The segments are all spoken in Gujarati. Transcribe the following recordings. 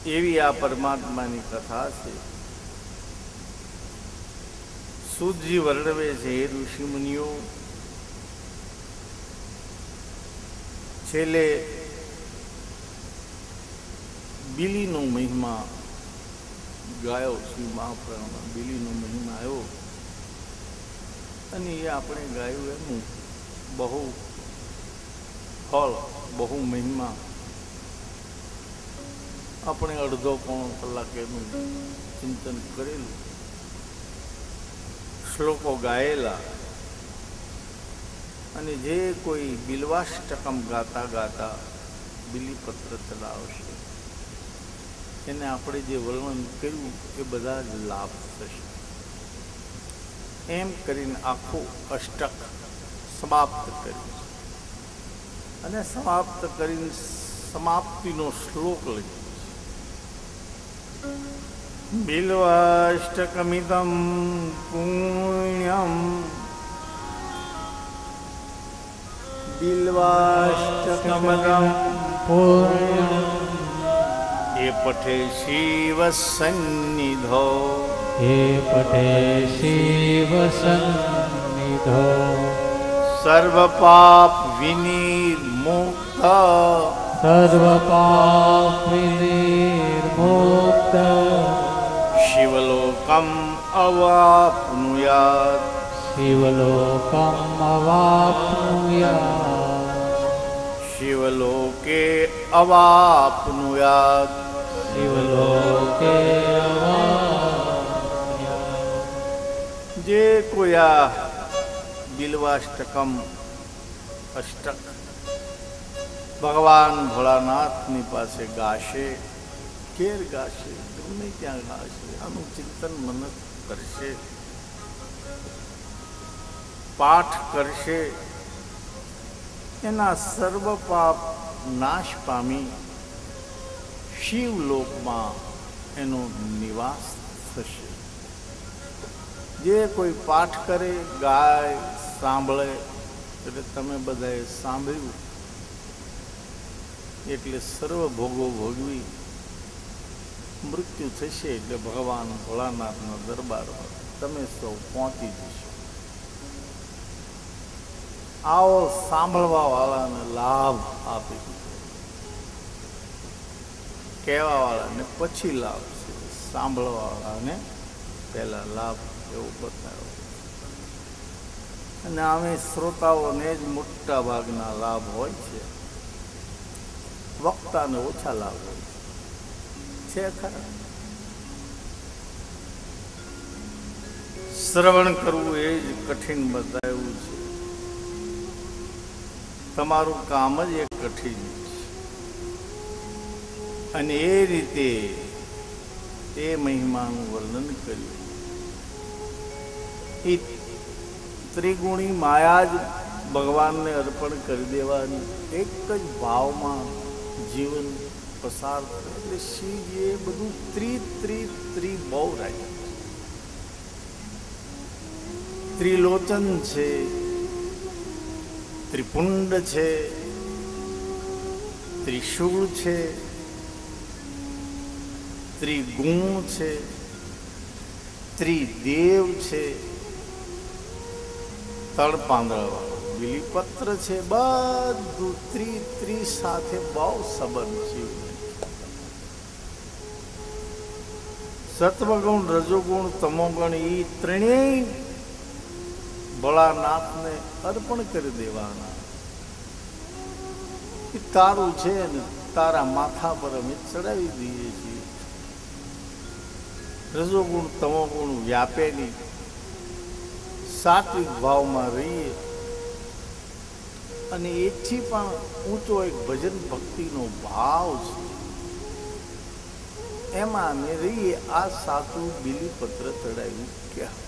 એવી આ પરમાત્માની કથા છે. સૂતજી વર્ણવે છે, હે ઋષિ મુનિઓ, છેલ્લે બિલીનો મહિમા ગાયો. શ્રી મહાપુરાણમાં બિલીનો મહિમા આવ્યો અને એ આપણે ગાયું એનું બહુ ફળ, બહુ મહિમા. આપણે અડધો પોણો કલાક એનું ચિંતન કરેલું, શ્લોકો ગાયેલા. અને જે કોઈ બિલ્વાષ્ટકમ ગાતા ગાતા બિલીપત્ર ચલાવશે એને આપણે જે વર્ણન કર્યું એ બધા જ લાભ થશે. એમ કરીને આખું અષ્ટક સમાપ્ત કર્યું અને સમાપ્ત કરીને સમાપ્તિનો શ્લોક લખ્યો. બિલ્વાષ્ટકમિદં પુણ્યમ, બિલ્વાષ્ટકમિદં પુણ્યમ એ પઠે શિવ સન્નિધો, હે પઠે શિવ સન્નિધો, સર્વ પાપ વિનિર્મુક્ત, સર્વ પાપ વિનિર્મુક્ત, શિવલોકમ અવાપ્નુયાત, શિવલોકમ અવાપ્નુયાત, શિવલોકે અવાપ્નુયાત, શિવલોકે અવાપ્નુયાત. જે કોઈ આ બિલ્વાષ્ટકમ અષ્ટક ભગવાન ભોળાનાથની પાસે ગાશે, ઘેર ગાશે, ગમે ત્યાં ગાશે, આનું ચિંતન મનન કરશે, પાઠ કરશે, એના સર્વ પાપ નાશ પામી શિવલોકમાં એનો નિવાસ થશે. જે કોઈ પાઠ કરે, ગાય, સાંભળે, એટલે તમે બધાએ સાંભળ્યું એટલે સર્વ ભોગો ભોગવી મૃત્યુ થશે એટલે ભગવાન ભોળાનાથના દરબારમાં તમે સૌ પહોંચી જશો. આવો સાંભળવા વાળાને લાભ આપી દીધો, કહેવા વાળાને પછી લાભ છે, સાંભળવા વાળાને પહેલા લાભ એવો બતાવ્યો. અને આમે શ્રોતાઓને જ મોટા ભાગના લાભ હોય છે, વક્તાને ઓછા લાભ હોય છે ખરા. શ્રવણ કરવું એ જ કઠિન બતાવ્યું છે. તમારું કામ જ એક કઠિન છે. અને એ રીતે એ મહિમાનું વર્ણન કર્યું. એ ત્રિગુણી માયા જ ભગવાનને અર્પણ કરી દેવાની, એક જ ભાવમાં જીવન પસાર કરે. એટલે શિવજીએ બધું ત્રી બહુ રાખ્યું. ત્રિલોચન છે, ત્રિપુંડ છે, ત્રિશૂળ છે, ત્રિગુણ છે, ત્રિદેવ છે, તળપાંદળવાળો બિલીપત્ર છે, બધું ત્રી સાથે બહુ સંબંધ છે. સત્વગુણ, રજોગુણ, તમોગુણ એ ત્રણેય ભોળાનાથને અર્પણ કરી દેવાના. એ તારું છે ને તારા માથા પર અમે ચડાવી દઈએ છીએ. રજોગુણ તમોગુણ વ્યાપેલી સાત્વિક ભાવમાં રહીએ અને એથી પણ ઊંચો એક ભજન ભક્તિનો ભાવ છે, એમાં અમે રહીએ. આ સાચું બિલીપત્ર ચડાવ્યું ક્યાં?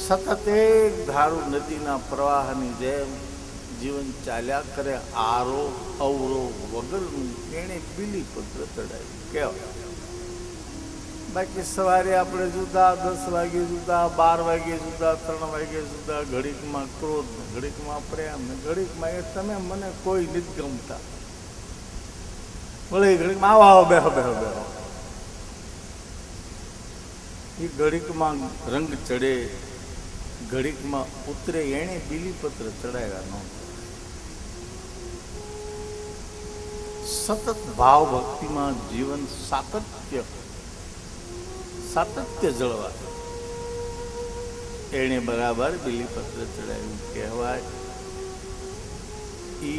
સતત એક ધારું નદીના પ્રવાહની જેમ જીવન ચાલ્યા કરે, આરોહ અવરોહ વગરનું એને બિલીપત્ર ચડાવ્યું કહેવાય. બાકી સવારે આપણે જુદા 10 વાગે જુદા, 12 વાગે જુદા, 3 વાગે જુદા, ઘડીકમાં ક્રોધ, ઘડીકમાં પ્રેમ, ઘડીકમાં એ તમે મને કોઈ નથી ગમતા. બોલે ઘડીકમાં આવો આવો બેહો બેહો બેહો. એ ઘડીકમાં રંગ ચડે, ઘડીકમાં ઉતરે. એણે બીલીપત્ર ચડાવ્યા ન. સતત ભાવ ભક્તિમાં જીવન સાતત્ય જળવા એણે બરાબર બીલીપત્ર ચડાવ્યું કહેવાય. એ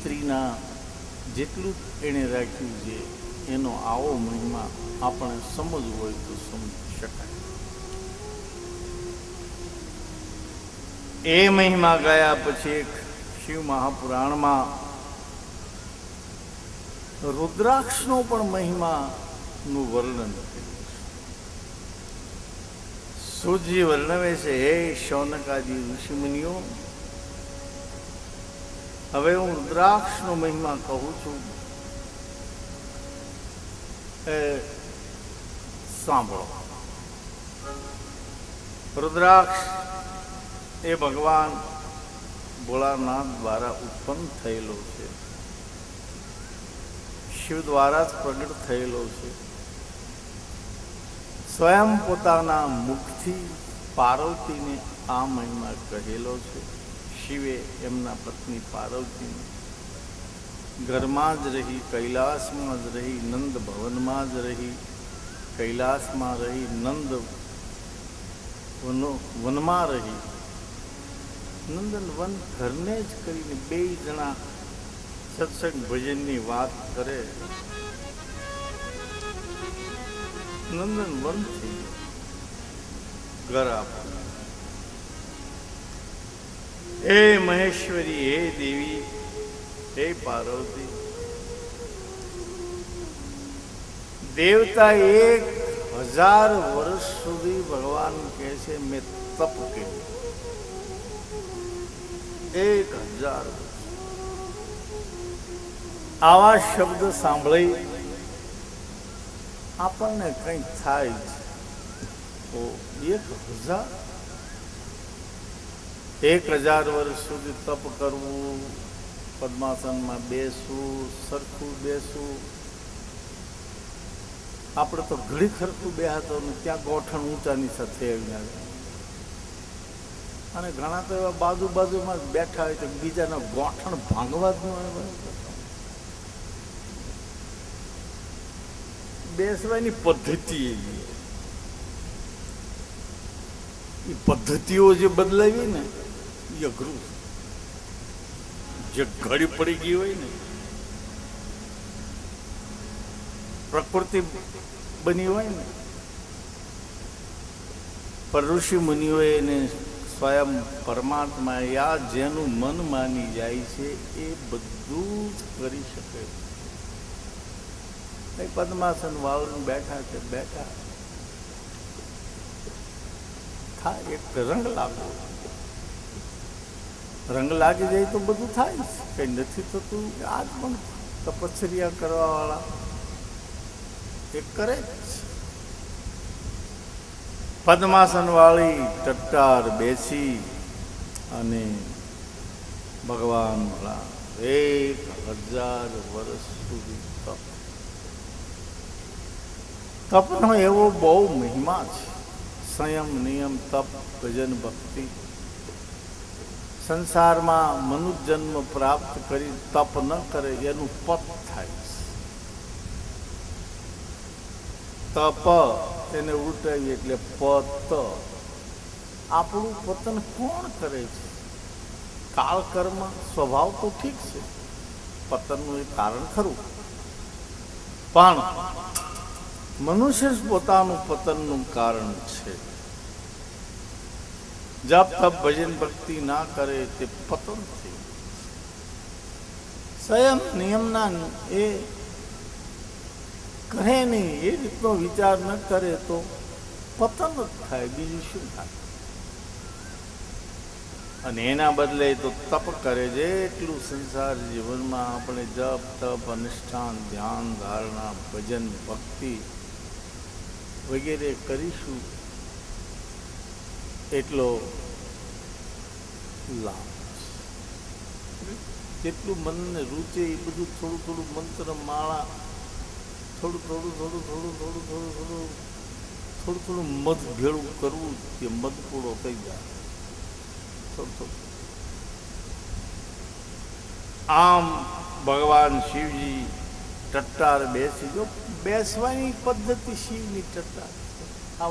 ત્રીના જેટલું એણે રાખ્યું છે એનો આવો મહિમા આપણે સમજવું હોય તો સમજી શકાય. એ મહિમા ગયા પછી એક શિવ મહાપુરાણમાં રુદ્રાક્ષનો પણ મહિમાનું વર્ણન કર્યું છે. સૂતજી વર્ણવે છે, હે શૌનકાદી ઋષિમુનિઓ, હવે હું રુદ્રાક્ષનો મહિમા કહું છું, એ સાંભળો. રુદ્રાક્ષ એ ભગવાન ભોળાનાથ દ્વારા ઉત્પન્ન થયેલો છે, શિવ દ્વારા જ પ્રગટ થયેલો છે. સ્વયં પોતાના મુખથી પાર્વતીને આ મહિમા કહેલો છે. શિવે એમના પત્ની પાર્વતીને ઘરમાં જ રહી, કૈલાસમાં જ રહી, નંદ ભવનમાં જ રહી, કૈલાસમાં રહી, નંદ વનમાં રહી, નંદન વન ઘરને જ કરીને બે જણા સત્સંગ ભજનની વાત કરે. નંદન વનથી ઘર આપ. હે મહેશ્વરી, હે દેવી, હે પાર્વતી, દેવતા 1000 વર્ષ સુધી ભગવાન કહે છે મેં તપ કર્યું. 1000 વર્ષ. આવા શબ્દ સાંભળી આપણને કંઈક થાય તો 1000 વર્ષ સુધી તપ કરવું, પદ્માસનમાં બેસવું, સરખું બેસવું. આપણે તો ઘડી ખરખું બેહાતો ને ત્યાં ગોઠણ ઊંચાની સાથે આવીને આવે. અને ઘણા તો એવા બાજુમાં જ બેઠા હોય તો બીજાના ગોઠણ ભાંગવા જ ન આવે. બેસવાની પદ્ધતિ એ પદ્ધતિઓ જે બદલાવી ને એ અઘરું. જે ઘડી પડી ગઈ હોય ને, પ્રકૃતિ બની હોય ને, પર ઋષિ મુનિઓએ એને સ્વયં પરમાત્મા યા જેનું મન માની જાય છે એ બધું જ કરી શકે. પદ્માસન વાળું બેઠા છે, બેઠા થાય એક રંગ લાગો. રંગ લાગી જાય તો બધું થાય. કઈ નથી થતું. આજ પણ તપસ્યા કરવા વાળા એ કરે જ. પદ્માસન વાળી ટટ્ટાર બેસી અને ભગવાન 1000 વર્ષ સુધી તપનો એવો બહુ મહિમા છે. સંયમ, નિયમ, તપ, ભજન, ભક્તિ. સંસારમાં મનુષ્ય જન્મ પ્રાપ્ત કરી તપ ન કરે એનું પત થાય. તપ એને ઉલટાવી એટલે પત. આપણું પતન કોણ કરે છે? કાળ કર્મ સ્વભાવ તો ઠીક છે, પતનનું એ કારણ ખરું, પણ મનુષ્ય જ પોતાનું પતનનું કારણ છે. જપ તપ ભજન ભક્તિ ના કરે તે પતન થઈ. સંયમ નિયમના એ કરે નહીં, એ રીતનો વિચાર ન કરે તો પતન જ થાય, બીજું શું થાય? અને એના બદલે તો તપ કરે. જેટલું સંસાર જીવનમાં આપણે જપ તપ અનુષ્ઠાન ધ્યાન ધારણા ભજન ભક્તિ વગેરે કરીશું એટલો લાભ. જેટલું મનને રૂચે એ બધું થોડું થોડું મંત્ર માળા થોડું થોડું થોડું થોડું થોડું થોડું થોડું થોડું થોડું મધ ભેળું કરવું કે મધ પૂરો થઈ જાય થોડું થોડું. આમ ભગવાન શિવજી ટટ્ટાર બેસી જો બેસવાની પદ્ધતિ શિવની ટટ્ટાર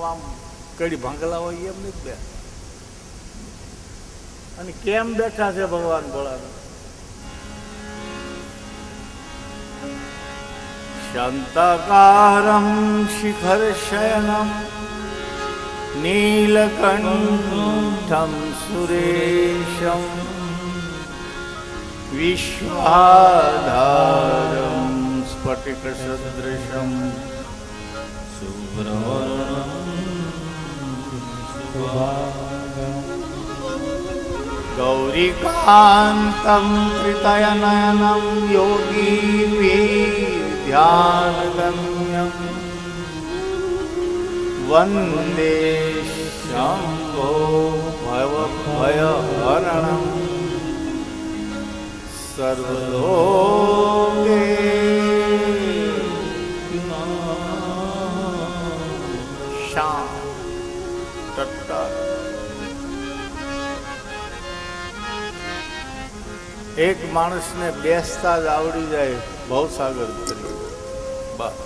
આમ કડી ભાંગલા હોય એમ નથી બે. અને કેમ બેઠા છે ભગવાન ભોળાનાથ? શાંતાકારમ શિખર શયનમ નીલકંઠમ સુરેશમ વિશ્વાધારમ સ્ફટિક સદૃશમ ગૌરીકાંતમ ત્રિતયનયનમ યોગી ધ્યાનગમ્યમ વંદે શંભો ભયહરણમ સર્વલોકે શાંત ટટ્ટાર. એક માણસને બેસતા જ આવડી જાય ભવસાગર કરી. બસ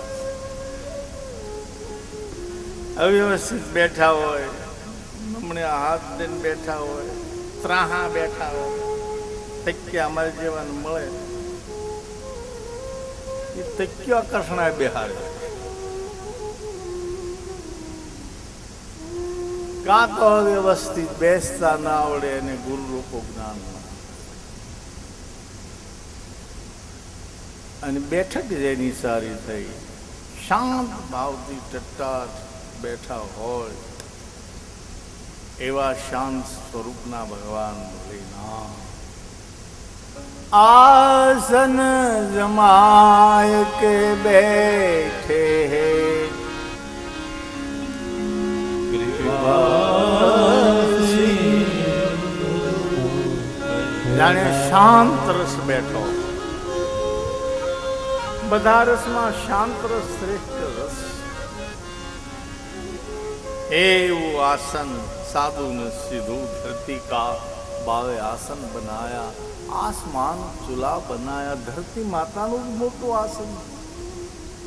અવ્યવસ્થિત બેઠા હોય, હમણે હાથ દઈને બેઠા હોય, ત્રાહા બેઠા હોય, તક્યા અમારે જેવાને મળે એ તક્યો આકર્ષણા બેહાડે. કાં તો વ્યવસ્થિત બેસતા ના આવડે અને ગુરુ રૂપો જ્ઞાન અને બેઠક જ એની સારી થઈ. શાંત ભાવથી ટટ્ટાર બેઠા હોય એવા શાંત સ્વરૂપના ભગવાન ભોલેનાથ आसन जमाय के बैठे हैं જાણે શાંત રસ બેઠો. બધા રસમાં શાંત રસ શ્રેષ્ઠ રસ. એવું આસન સાધુ ને સીધું ધરતી કા બાવે આસન બનાયા, આસમાન ચૂલા બનાયા. ધરતી માતાનું મોટું આસન,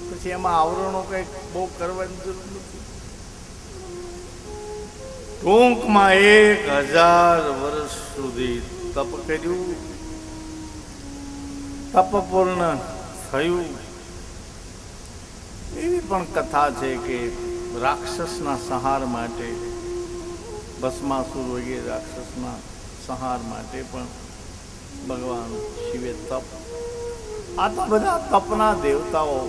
પછી એમાં આવરણો કઈક બહુ કરવાની જરૂર નથી. ટૂંકમાં 1000 વર્ષ સુધી તપ કર્યું, તપ પૂર્ણ થયું. એવી પણ કથા છે કે રાક્ષસના સંહાર માટે, ભસ્માસુર વગેરે રાક્ષસના સંહાર માટે પણ ભગવાન શિવે તપ. આ તો બધા તપના દેવતાઓ.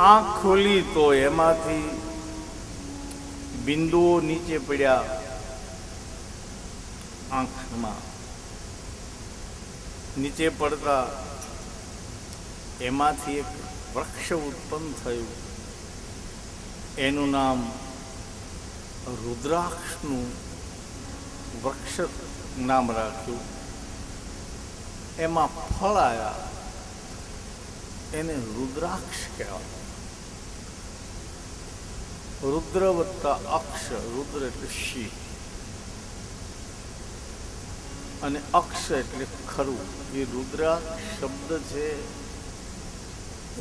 આંખ ખોલી તો એમાંથી બિંદુઓ નીચે પડ્યા. આંખમાં નીચે પડતા એમાંથી એક વૃક્ષ ઉત્પન્ન થયું. એનું નામ રુદ્રાક્ષનું વૃક્ષ નામ રાખ્યું. એમાં ફળ આવ્યા, એને રુદ્રાક્ષ કહેવાય. રુદ્ર વત્તા અક્ષ, રુદ્ર એટલે શિવ અને અક્ષ એટલે ખરું. એ રુદ્રાક્ષ શબ્દ છે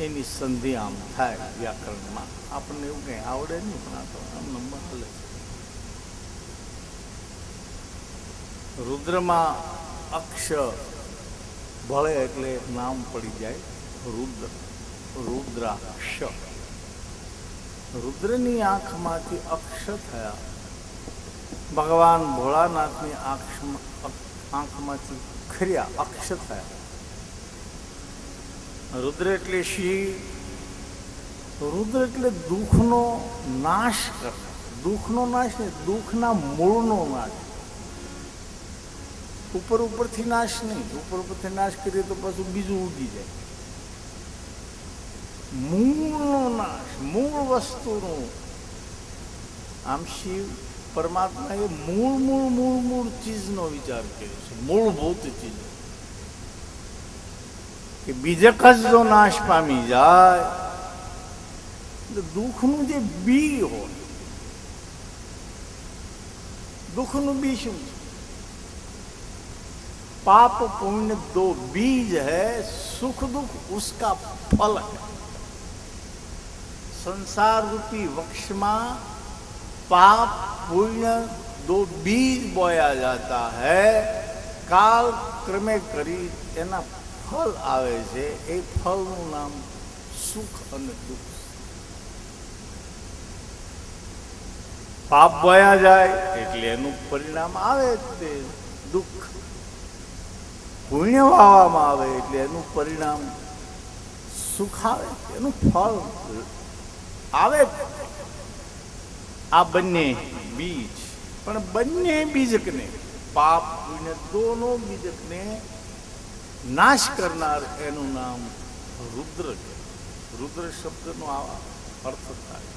એની સંધિ આમ થાય વ્યાકરણમાં. આપણને એવું કંઈ આવડે નહીં, પણ આ તો આમ નંબર હાલે છે. રુદ્રમાં અક્ષ ભળે એટલે નામ પડી જાય રુદ્ર, રુદ્રાક્ષ. રુદ્રની આંખમાંથી અક્ષ થયા. ભગવાન ભોળાનાથની આંખમાંથી ખર્યા અક્ષ થયા. રુદ્ર એટલે શિવ. રુદ્ર એટલે દુઃખનો નાશ કરતા. દુઃખનો નાશ ને, દુઃખના મૂળનો નાશ. ઉપર ઉપરથી નાશ નહીં. ઉપર ઉપરથી નાશ કરીએ તો પાછું બીજું ઉગી જાય. મૂળનો નાશ, મૂળ વસ્તુનો. આમ શિવ પરમાત્મા એ મૂળ ચીજનો વિચાર કર્યો છે, મૂળભૂત ચીજ કે બીજક જ જો નાશ પામી જાય તો દુઃખનું જે બી હોય, દુઃખનું બી શું છે? पाप पुण्य दो बीज है, सुख दुख उसका फल है। संसार रूपी वृक्ष में पाप पुण्य दो बीज बोया जाता है, काल क्रमे करी एना फल आवे छे, ए फलનું નામ સુખ અને દુઃખ। પાપ બોયા જાય એટલે એનું પરિણામ આવે તે દુઃખ, પુણ્ય વાવવામાં આવે એટલે એનું પરિણામ સુખ આવે, એનું ફળ આવે। આ બંને બીજ, પણ બંને બીજકને, પાપ પુણ્ય દોનો બીજકને નાશ કરનાર એનું નામ રુદ્ર છે। રુદ્ર શબ્દનો આ અર્થ થાય,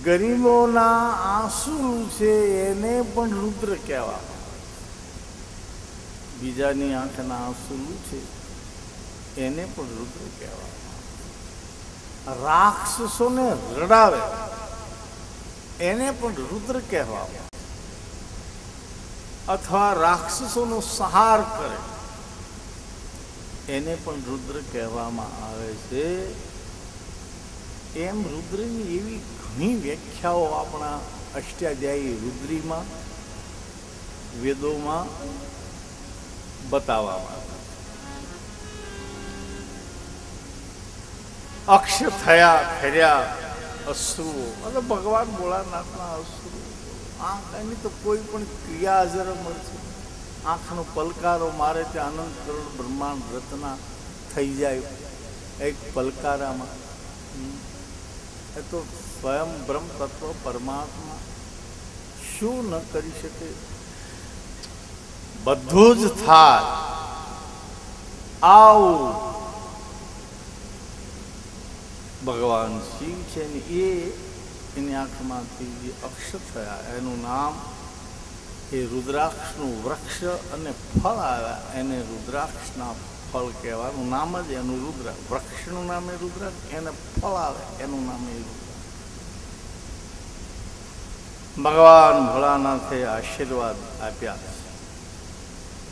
ગરીબોના આંસુ છે એને પણ રુદ્ર કહેવા, બીજાની આંખના આંસુ છે એને પણ રુદ્ર કહેવામાં, રાક્ષસોને રડાવે એને પણ રુદ્ર કહેવામાં, અથવા રાક્ષસોનો સંહાર કરે એને પણ રુદ્ર કહેવામાં આવે છે। એમ રુદ્રની એવી ઘણી વ્યાખ્યાઓ આપણા અષ્ટાધ્યાયી રુદ્રીમાં, વેદોમાં બતાવવામાં। અક્ષ થયા ફેર્યા અશ્રુઓ, એટલે ભગવાન ભોળાનાથના અશ્રુઓ, આંખ એની તો કોઈ પણ ક્રિયા હાજર મળશે, આંખનો પલકારો મારે ત્યાં આનંદ કરોડ બ્રહ્માંડ રચના થઈ જાય એક પલકારામાં। એ તો સ્વયં બ્રહ્મ તત્વ પરમાત્મા શું ન કરી શકે? બધું જ થાય। આવું ભગવાન શિવ છે ને એ એની આંખમાંથી જે અક્ષ થયા એનું નામ એ રુદ્રાક્ષનું વૃક્ષ અને ફળ આવ્યા એને રુદ્રાક્ષના ફળ કહેવાનું નામ જ એનું રુદ્ર, વૃક્ષનું નામ એ રુદ્રાક્ષ, એને ફળ આવે એનું નામ એ રુદ્ર। ભગવાન ભોળાનાથે આશીર્વાદ આપ્યા,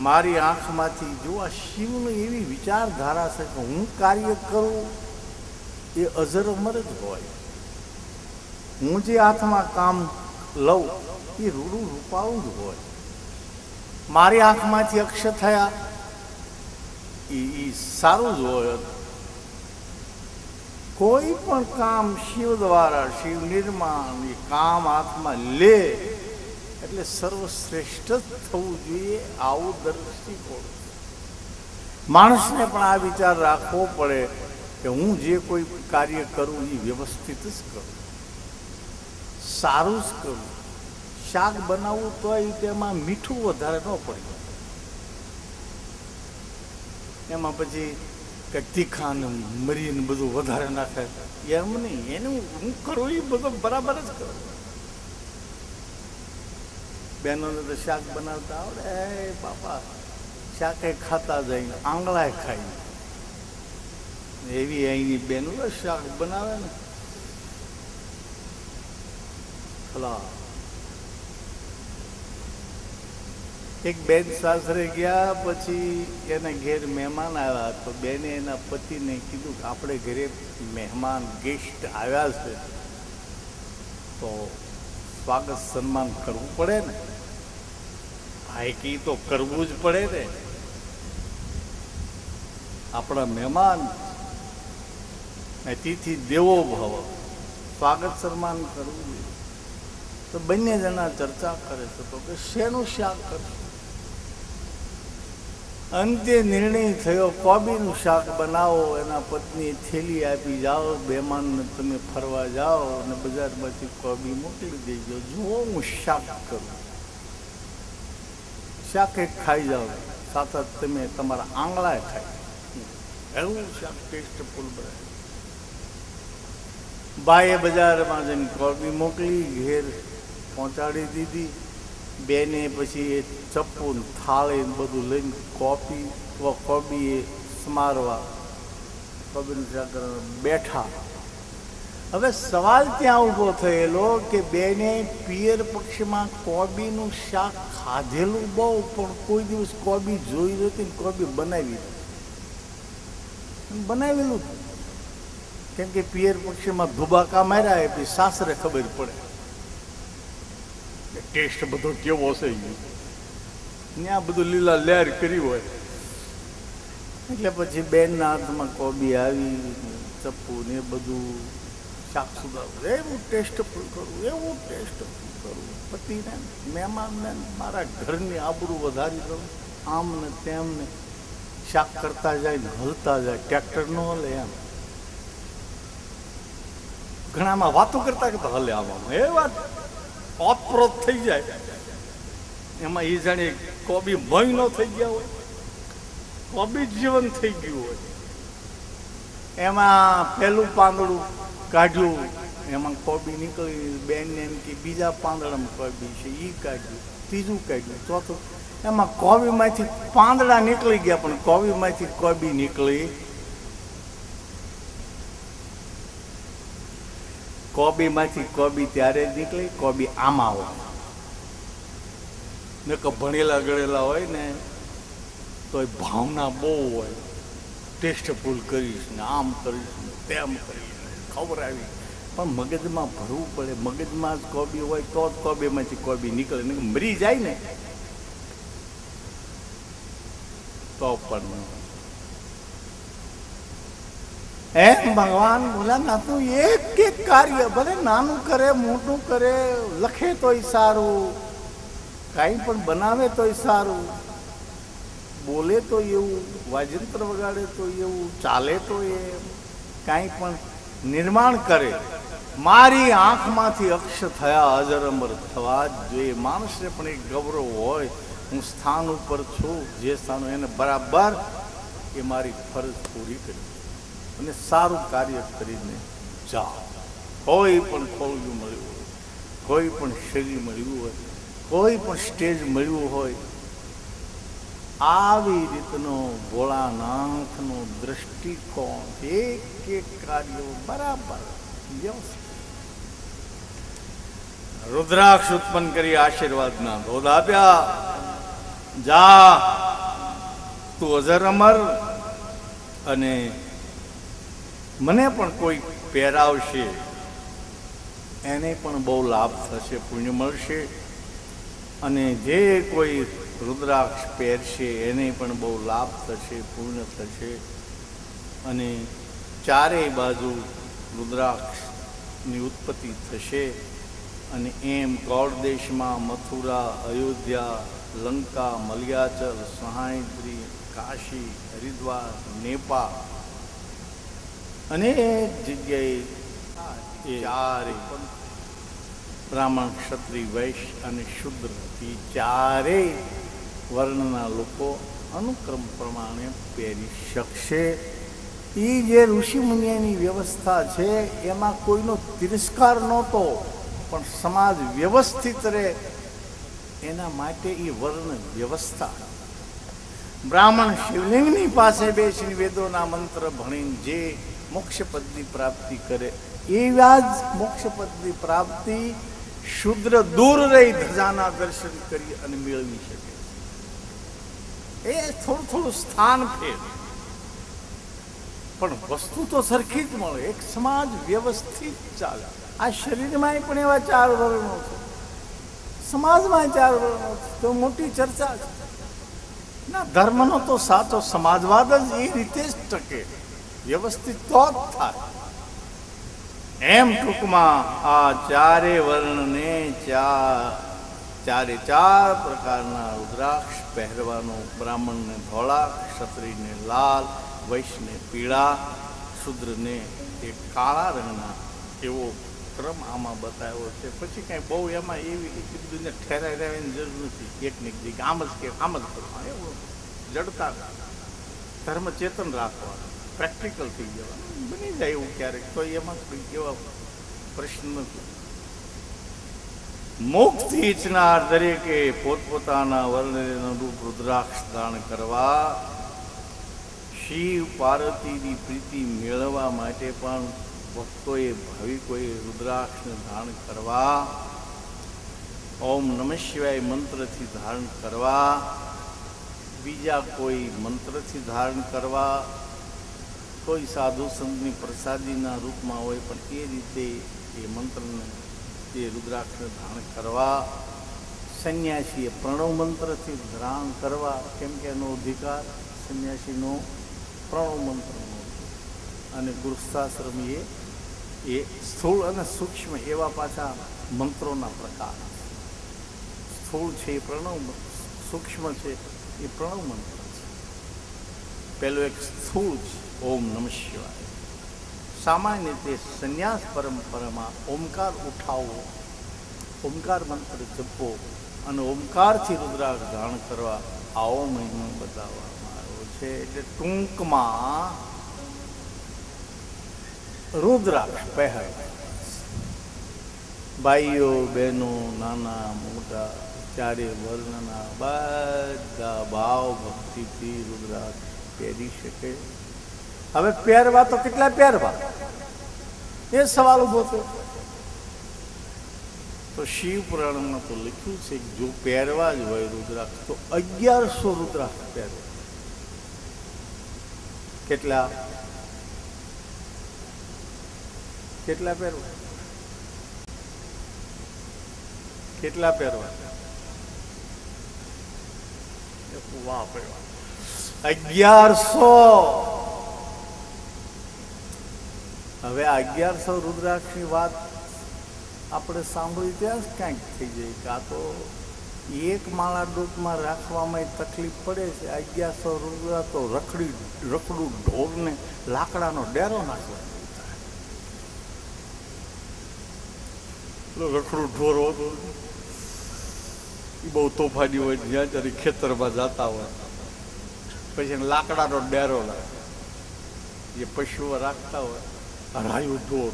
મારી આંખમાંથી જો આ શિવની એવી વિચારધારા છે કે હું કાર્ય કરું એ અજર અમર જ હોય, હું જે હાથમાં કામ લઉં એ રૂડું રૂપાળું જ હોય। મારી આંખમાંથી અક્ષ થયા એ સારું જ હોય। કોઈ પણ કામ શિવ દ્વારા, શિવ નિર્માણ એ કામ હાથમાં લે એટલે સર્વશ્રેષ્ઠ જ થવું જોઈએ, આવું દૃષ્ટિકોણ। માણસને પણ આ વિચાર રાખવો પડે કે હું જે કોઈ કાર્ય કરું એ વ્યવસ્થિત જ કરું, સારું જ કરું। શાક બનાવવું તો તેમાં મીઠું વધારે ન પડે, એમાં પછી કંઈક તીખા ને મરીને બધું વધારે નાખે, એમ નહીં, એનું હું કરું એ બધું બરાબર જ કરું। બહેનોને તો શાક બનાવતા આવડે, બાપા શાકે ખાતા જાય, આંગળાએ ખાઈ, એવી અહીંની બહેનો શાક બનાવે ને ખલા। એક બેન સાસરે ગયા, પછી એના ઘેર મહેમાન આવ્યા, તો બેને એના પતિને કીધું કે આપણે ઘરે મહેમાન ગેસ્ટ આવ્યા છે તો સ્વાગત સન્માન કરવું પડે ને। ભાઈ કી તો કરવું જ પડે ને, આપણા મહેમાન અતિથિ દેવો ભવ, સ્વાગત સન્માન કરવું જોઈએ। તો બંને જણા ચર્ચા કરે છે તો કે શેનું શાક કરશું? અંતે નિર્ણય થયો કોબીનું શાક બનાવો, એના પત્ની થેલી આપી જાઓ, મહેમાનને તમે ફરવા જાઓ અને બજારમાંથી કોબી મોકલી દેજો, જુઓ હું શાક કરું, શાક એક ખાઈ જાઓ, સાથે તમે તમારા આંગળાએ ખાઈ, એવું શાક ટેસ્ટફુલ બને। બાએ બજારમાં જઈને કોબી મોકલી, ઘેર પહોંચાડી દીધી. બેને પછી એ ચપ્પુ ને થાળી ને બધું લઈને કોબી એ સમારવા કોબીનું શાક કરવા બેઠા. હવે સવાલ ત્યાં ઊભો થયેલો કે બેને પિયર પક્ષમાં કોબીનું શાક ખાધેલું બહુ, પણ કોઈ દિવસ કોબી જોઈ નથી ને કોબી બનાવેલું. કેમ કે પિયર પક્ષમાં ધુબાકા માર્યા એ પછી સાસરે ખબર પડે કે ટેસ્ટ બધો કેવો છે. ત્યાં બધું લીલા લહેર કરી હોય એટલે પછી બેનના હાથમાં કોબી આવી, ચપ્પુ ને બધું શાક સુધારવું, એવું ટેસ્ટફુલ કરવું. પતિને મહેમાનને મારા ઘરની આબરૂ વધારી દઉં, આમ ને તેમ ને શાક કરતા જાય ને હલતા જાય, ટ્રેક્ટર ન હલે એમ. ઘણામાં વાતો કરતા કરતા હલે આવામાં, એ વાત ઓતપ્રોત થઈ જાય. એમાં એ જાણે કોબી મય ન થઈ ગયા હોય, કોબી જીવન થઈ ગયું હોય. એમાં પહેલું પાંદડું કાઢ્યું, એમાં કોબી નીકળી. બેનને એમ કે બીજા પાંદડામાં કોબી છે, એ કાઢ્યું. ત્રીજું કાઢ્યું, ચોથું. એમાં કોબીમાંથી પાંદડા નીકળી ગયા, પણ કોબીમાંથી કોબી નીકળી. કોબીમાંથી કોબી ત્યારે જ નીકળી કોબી આમાં હોય ને. ભણેલા ગળેલા હોય ને તો એ ભાવના બહુ હોય, ટેસ્ટફુલ કરીશ ને આમ કરીશ ને તેમ કરીશ ને ખવડાવી, પણ મગજમાં ભરવું પડે. મગજમાં જ કોબી હોય તો જ કોબીમાંથી કોબી નીકળે, ને મરી જાય ને તો પણ એમ ભગવાન બોલ્યા તું એક કાર્ય ભલે નાનું કરે મોટું કરે, લખે તોય સારું, કાંઈ પણ બનાવે તોય સારું, બોલે તો એવું, વાજંત્ર વગાડે તો એવું, ચાલે તો એમ, કાંઈ પણ નિર્માણ કરે. મારી આંખમાંથી અક્ષ થયા અજર અમર થવા જ જોઈએ. માણસને પણ એક ગૌરવ હોય, હું સ્થાન ઉપર છું, જે સ્થાન એને બરાબર એ મારી ફરજ પૂરી કરી અને સારું કાર્ય કરીને જાઓ. કોઈ પણ ખોળ્યું મળ્યું હોય, કોઈ પણ શરીર મળ્યું હોય, કોઈ પણ સ્ટેજ મળ્યું હોય, આવી રીતનો ભોળાનાથનો દ્રષ્ટિકોણ, એક કાર્યો બરાબર વ્યવસ્થિત. રુદ્રાક્ષ ઉત્પન્ન કરી આશીર્વાદના ધોધ આપ્યા. જા તું અજર અમર, અને મને પણ કોઈ પહેરાવશે એને પણ બહુ લાભ થશે, પુણ્ય મળશે. અને જે કોઈ રુદ્રાક્ષ પહેરશે એને પણ બહુ લાભ થશે, પુણ્ય થશે. અને ચારેય બાજુ રુદ્રાક્ષની ઉત્પત્તિ થશે. અને એમ ગૌડ દેશમાં મથુરા, અયોધ્યા, લંકા, મલયાચલ, સહાયદ્રી, કાશી, હરિદ્વાર, નેપાળ અનેક જગ્યાએ એ ચારે બ્રાહ્મણ, ક્ષત્રિય, વૈશ્ય અને શુદ્ર એ ચારેય વર્ણના લોકો અનુક્રમ પ્રમાણે પહેરી શકશે. એ જે ઋષિમુનિની વ્યવસ્થા છે એમાં કોઈનો તિરસ્કાર નહોતો, પણ સમાજ વ્યવસ્થિત રહે એના માટે એ વર્ણ વ્યવસ્થા. બ્રાહ્મણ શિવલિંગની પાસે બેસીને વેદોના મંત્ર ભણીને જે મોક્ષપદની પ્રાપ્તિ કરે, એવા જ મોક્ષપદની પ્રાપ્તિ શુદ્ર દૂર રહી ધજાના દર્શન કરી અને મેળવી શકે. એ થોડું થોડું સ્થાન ફેર, પણ વસ્તુ તો સરખી જ મળે. એક સમાજ વ્યવસ્થિત ચાલે. આ શરીરમાં પણ એવા ચાર વર્ણો છે, સમાજમાં ચાર વર્ણો છે, તો મોટી ચર્ચા છે ના. ધર્મનો તો સાચો સમાજવાદ જ એ રીતે જ ટકે, વ્યવસ્થિત તો જ થાય. એમ ટૂંકમાં આ ચારે વર્ણને ચારે ચાર પ્રકારના રુદ્રાક્ષ પહેરવાનો. બ્રાહ્મણને ધોળા, ક્ષત્રિયને લાલ, વૈશ્યને પીળા, શૂદ્રને એ કાળા રંગના, એવો ક્રમ આમાં બતાવ્યો છે. પછી કાંઈ બહુ એમાં એવી બધું ઠેરાઈ રહેવાની જરૂર નથી. એકને એક આમ જ કે આમ જ કરવાનું, એવું જડતા ધર્મ ચેતન રાખવાનું, પ્રેક્ટિકલ થઈ જવાનું, બની જાય એવું ક્યારેક. તો એમાં એવા પ્રશ્ન નથી. મોક્ષ ઈચ્છનાર દરેકે પોતપોતાના વર્ણને અનુરૂપ રુદ્રાક્ષ ધારણ કરવા, શિવ પાર્વતીની પ્રીતિ મેળવવા માટે પણ ભક્તોએ ભાવિકોએ રુદ્રાક્ષને ધારણ કરવા, ઓમ નમઃ શિવાય મંત્રથી ધારણ કરવા, બીજા કોઈ મંત્રથી ધારણ કરવા, કોઈ સાધુ સંતની પ્રસાદીના રૂપમાં હોય પણ એ રીતે એ મંત્રને એ રુદ્રાક્ષને ધારણ કરવા, સંન્યાસીએ પ્રણવ મંત્રથી ધારણ કરવા, કેમ કે એનો અધિકાર સંન્યાસીનો પ્રણવ મંત્રનો, અને ગૃહસ્થાશ્રમીએ એ સ્થૂળ અને સૂક્ષ્મ એવા પાછા મંત્રોના પ્રકાર. સ્થૂળ છે એ પ્રણવ, સૂક્ષ્મ છે એ પ્રણવ મંત્ર છે. પહેલો એક સ્થૂળ છે ઓમ નમઃ શિવાય. સામાન્ય રીતે સંન્યાસ પરંપરામાં ઓમકાર ઉઠાવવો, ઓમકાર મંત્ર જપવો અને ઓમકારથી રુદ્રાક્ષ ધારણ કરવા આવો મહિમો બતાવવામાં આવ્યો છે. એટલે ટૂંકમાં રુદ્રાક્ષ પહેરવા, ભાઈઓ બહેનો નાના મોટા ચારે વર્ણના બધા ભાવ ભક્તિથી રુદ્રાક્ષ પહેરી શકે. હવે પહેરવા તો કેટલા પહેરવા એ સવાલ ઉભો થયો. તો શિવ પુરાણમાં તો લખ્યું છે કે જો પહેરવા જ હોય રુદ્રાક્ષ તો 1100 રુદ્રાક્ષ પહેરવા. કેટલા કેટલા પહેરવા? કેટલા પહેરવા? વાહ, 1100. હવે 1100 રુદ્રાક્ષની વાત આપણે સાંભળી ત્યાં જ ક્યાંક થઈ જાય કે આ તો એક માળા ડોકમાં રાખવામાં તકલીફ પડે છે. 1100 રુદ્રા તો રખડું ઢોરને લાકડાનો ડેરો નાખવા. રખડું ઢોર હોતો એ બહુ તોફાની હોય, જ્યાં ત્યારે ખેતરમાં જતા હોય પછી લાકડાનો ડેરો લાગે. જે પશુઓ રાખતા હોય રાયું ઢોર,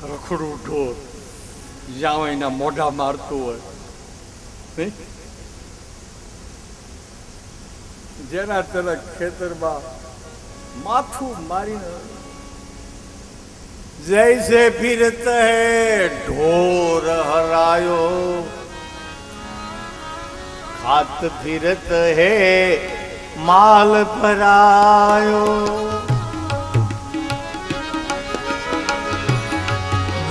રખડું ઢોર, જ્યાં એના મોઢા મારતું હોય નહીં, જેના તેના ખેતરમાં માથું મારીને જૈસે ફિરત હૈ ઢોર હરાયો, ખાત ફિરત હૈ માલ ભરાયો.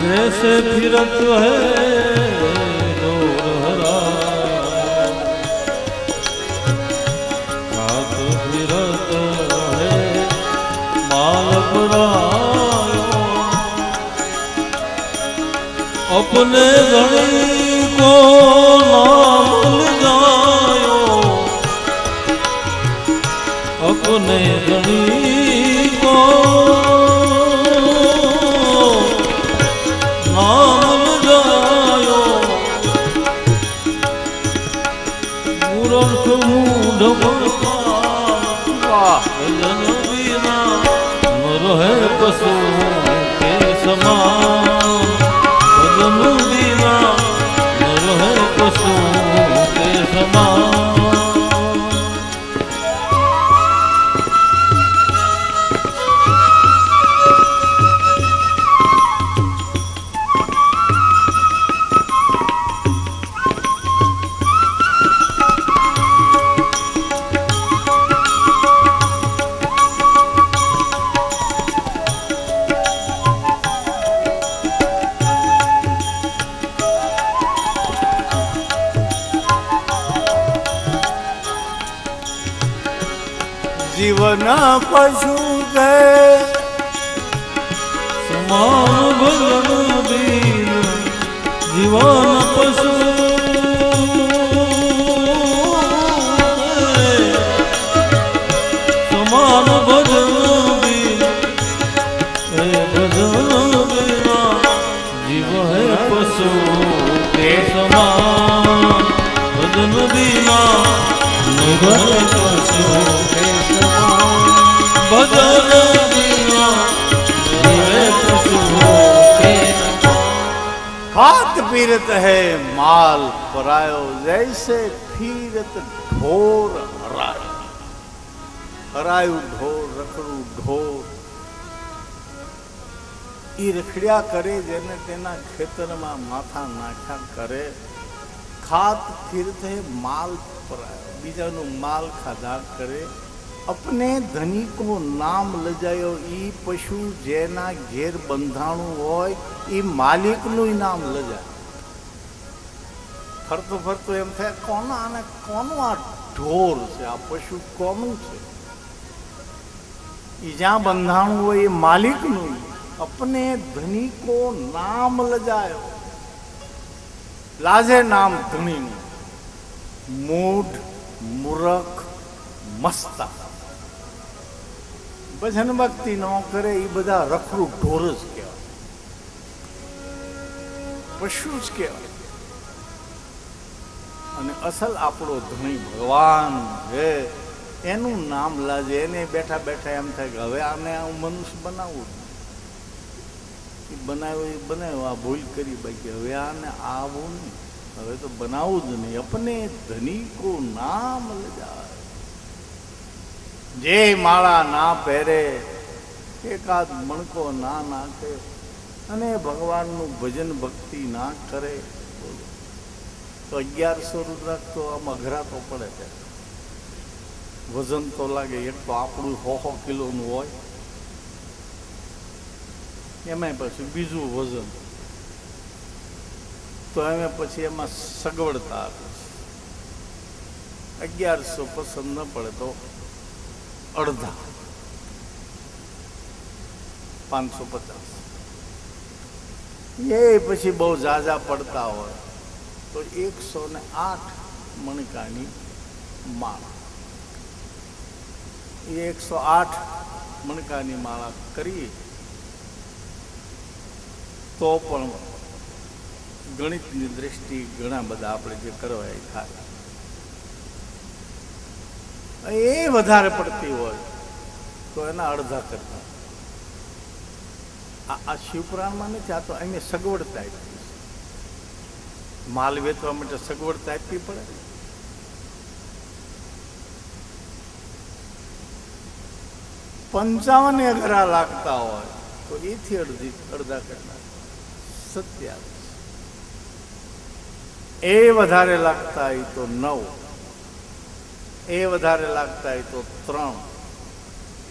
जैसे फिरत है ढोर हराया, हाथ फिरत है माल भरायो, अपने धनी को नाम लगायो, अपने धनी को नाम लगायो, मूर्ख मूढ़ भजन बिना न रहे पशु के समान, भजन बिना न रहे पशु के समान. જીવન પશુ કે સમાન ભજન બીન, જીવન પશુ સમાન ભજન બીન, ભજન बिना जीव है पशु के समान, भजन बिना निर्भय पशु के समान, भजन बिना निर्भय पशु खात पीरत है माल परायो, जैसे फिरत ढोर हरायो। हराયું ઢોર, રખડું ઢોર એ રખડ્યા કરે, જેને તેના ખેતરમાં માથા નાખ્યા કરે। ખાત ફિરત હે માલ પરાયો, બીજાનું માલ ખાધા કરે। अपने धनी को नाम लजायो, ई पशु जेना घेर बंधाणु होय ई मालिकनु नाम लजाय। फरतो फरतो एम थाय कोना आने कोनु आ ढोर छे, आ पशु कोनु छे। ई ज्यां बंधाणु होय ई मालिकनु। अपने धनी को नाम लजायो, लाजे नाम धनी नु। मूढ़ मूर्ख मस्ता भजन भक्ति न करे ई बधा रखड़ू ढोर ज कहेवाय, पशु ज कहेवाय। अने असल आपणो धणी भगवान है, एनु नाम लाजे। एने बैठा बैठा एम थाय के हवे आने हूँ मनुष्य बनावू, बनाव्यो आ भूल करी, बाकी हवे आने आवू नहीं, हवे तो बनावू ज नहीं। अपने धनी को नाम लजाय, जे माला ना पहरे, एकाद मणको ना नाखे, अने भगवान नु भजन भक्ति ना करे, तो 1100 रुद्राक्ष तो आम अघरा तो पड़े है। वजन तो लागे, एक तो आपणु 100 किलो नु होय, एमांय पछी बीजू वजन, तो एमां पछी एमां सगवड़ता आपे। 1100 पसंद न पड़े तो अर्धा 550। ये पछी बहु जाजा पड़ता हो तो 108 मणकानी माला। ये 108 मणकानी माला करी तो पण गणितनी दृष्टि घणा बधा आपणे जे करवा ए थाय। ए વધારે પડતી હોય તો એના અડધા કરતા। આ શિવપુરાણમાં નથી, આ તો અહીંયા સગવડતા આપી, માલ વેચવા માટે સગવડતા આપવી પડે। 55 અઘરા લાગતા હોય તો એથી અડધા કરતા 27। એ વધારે લાગતા હોય તો 9, ए વધારે લાગતા હોય તો 3,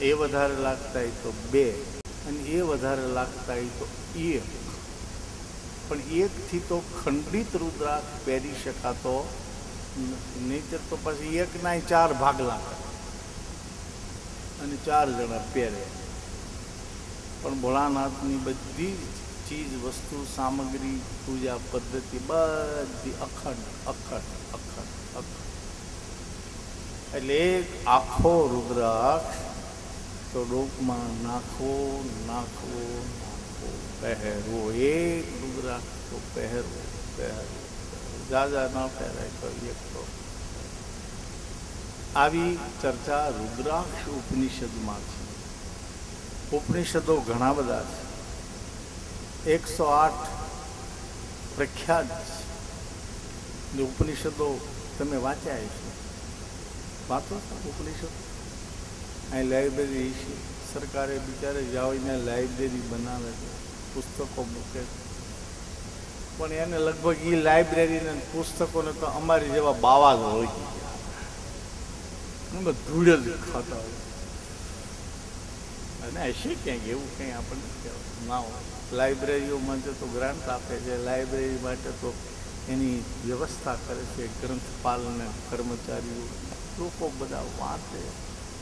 ए વધારે લાગતા હોય તો 2, અને એ વધારે લાગતા હોય તો 1। પણ 1 થી તો ખંડિત રુદ્રાક્ષ પહેરી શકાતો નથી, નહીંતર તો પછી 1 ના 4 ભાગલા કરે અને 4 જણા પહેરે। પણ ભોળાનાથની બધી ચીજ વસ્તુ સામગ્રી પૂજા પદ્ધતિ બધી અખંડ અખંડ અખંડ અખંડ। એટલે એક આખો રુદ્રાક્ષ તો ડોકમાં નાખવો નાખવો નાખવો, પહેરવો। એક રુદ્રાક્ષ તો પહેરવો પહેરવો, જાજા ન પહેરાય તો એક તો। આવી ચર્ચા રુદ્રાક્ષ ઉપનિષદમાં છે। ઉપનિષદો ઘણા બધા છે, 108 પ્રખ્યાત છે। ઉપનિષદો તમે વાંચ્યા હશે, વાંચો ઉપનિષદ। અહીં લાઇબ્રેરી છે, સરકારે બિચારે જાઓને લાઇબ્રેરી બનાવે છે, પુસ્તકો મૂકે છે, પણ એને લગભગ એ લાઇબ્રેરીને પુસ્તકોને તો અમારી જેવા બાવા જ હોય, ધૂળ જ ખાતા હોય। અને હશે ક્યાંક એવું કંઈ આપણને ના હોય। લાઇબ્રેરીઓમાં તો ગ્રાન્ટ આપે છે, લાઇબ્રેરી માટે તો એની વ્યવસ્થા કરે છે ગ્રંથપાલને કર્મચારીઓ, લોકો બધા વાંચે,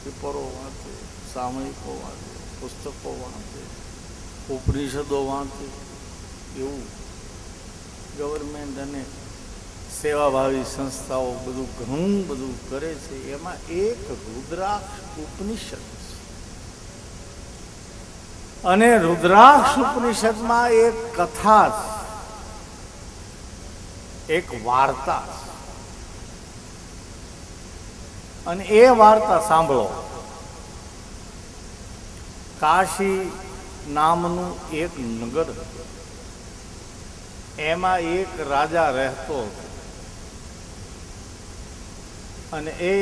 પેપરો વાંચે, સામયિકો વાંચે, પુસ્તકો વાંચે, ઉપનિષદો વાંચે। એવું ગવર્મેન્ટ અને સેવાભાવી સંસ્થાઓ બધું ઘણું બધું કરે છે। એમાં એક રુદ્રાક્ષ ઉપનિષદ છે, અને રુદ્રાક્ષ ઉપનિષદમાં એક કથા છે, એક વાર્તા છે। અને એ વાર્તા સાંભળો। કાશી નામનું એક નગર હતું, એમાં એક રાજા રહેતો હતો અને એ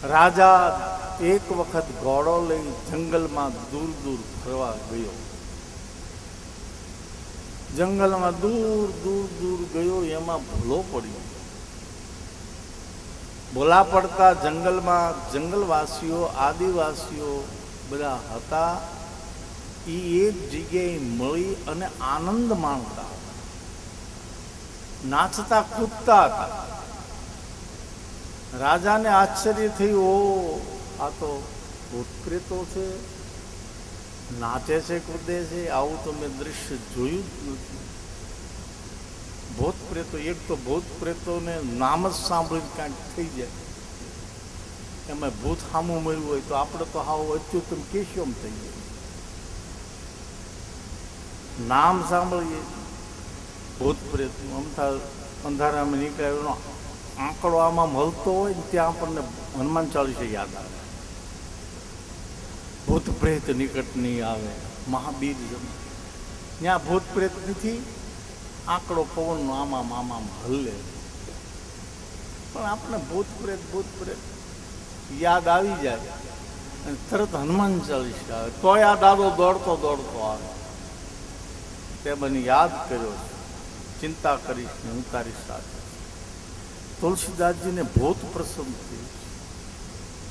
રાજા એક વખત ઘોડો લઈ જંગલમાં દૂર દૂર ફરવા ગયો. જંગલમાં દૂર દૂર દૂર ગયો, એમાં ભૂલો પડ્યો. ભૂલા પડતા જંગલમાં જંગલવાસીઓ આદિવાસીઓ બધા હતા. એ એક જગ્યાએ મળી અને આનંદ માણતા, નાચતા કૂદતા હતા. રાજાને આશ્ચર્ય થયું, ઓ આ તો ભૂત પ્રેતો છે, નાચે છે કૂદે છે, આવું તો મેં દૃશ્ય જોયું જ નથી. ભૂત પ્રેતો, એક તો ભૂત પ્રેતોને નામ જ સાંભળીને કાંઈક થઈ જાય, એમાં ભૂત સામું મળ્યું હોય તો આપણે તો હાવ અચ્યુતમ કેશવમ થઈ જાય. નામ સાંભળીએ ભૂત પ્રેત, અમથા અંધારામાં નીકળ્યો આંકડો આમાં મળતો હોય ને ત્યાં આપણને હનુમાન ચાલીસા યાદ આવે. ભૂત પ્રેત નિકટ નહીં આવે, મહાબીર જમે. ત્યાં ભૂત પ્રેત નથી, આંકડો પવનનો આમાં આમાં હલ્લે. પણ આપણે ભૂત પ્રેત યાદ આવી જાય અને તરત હનુમાન ચાલીસા આવે. તોય આ દાદો દોડતો દોડતો આવે. તે મને યાદ કર્યો, ચિંતા કરીશ ને હું તારી સાથે. તુલસીદાસજીને ભૂત પ્રસન્ન થયું.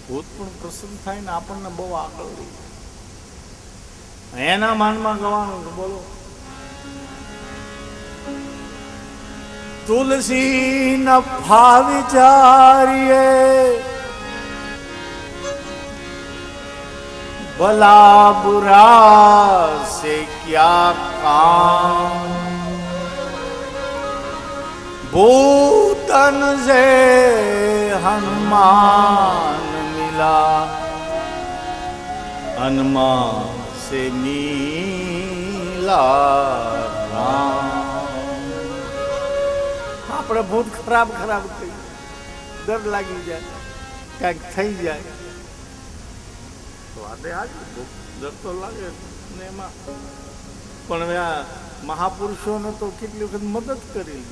ભૂત પણ પ્રસન્ન થાય ને આપણને બહુ આગળ રહી. એના માનમાં ગવાનું બોલો. તુલસી ન ભાવિચારીએ ભલા બુરા સે ક્યા કામ, भूतन से हनुमान मिला, हनुमान से मिला राम. આપણે ભૂત ખરાબ થઈ, ડર લાગી જાય, ક્યાંક થઈ જાય તો આડે આજ ડર તો લાગે ને એમાં. પણ આ મહાપુરુષોને તો કેટલી વખત મદદ કરી.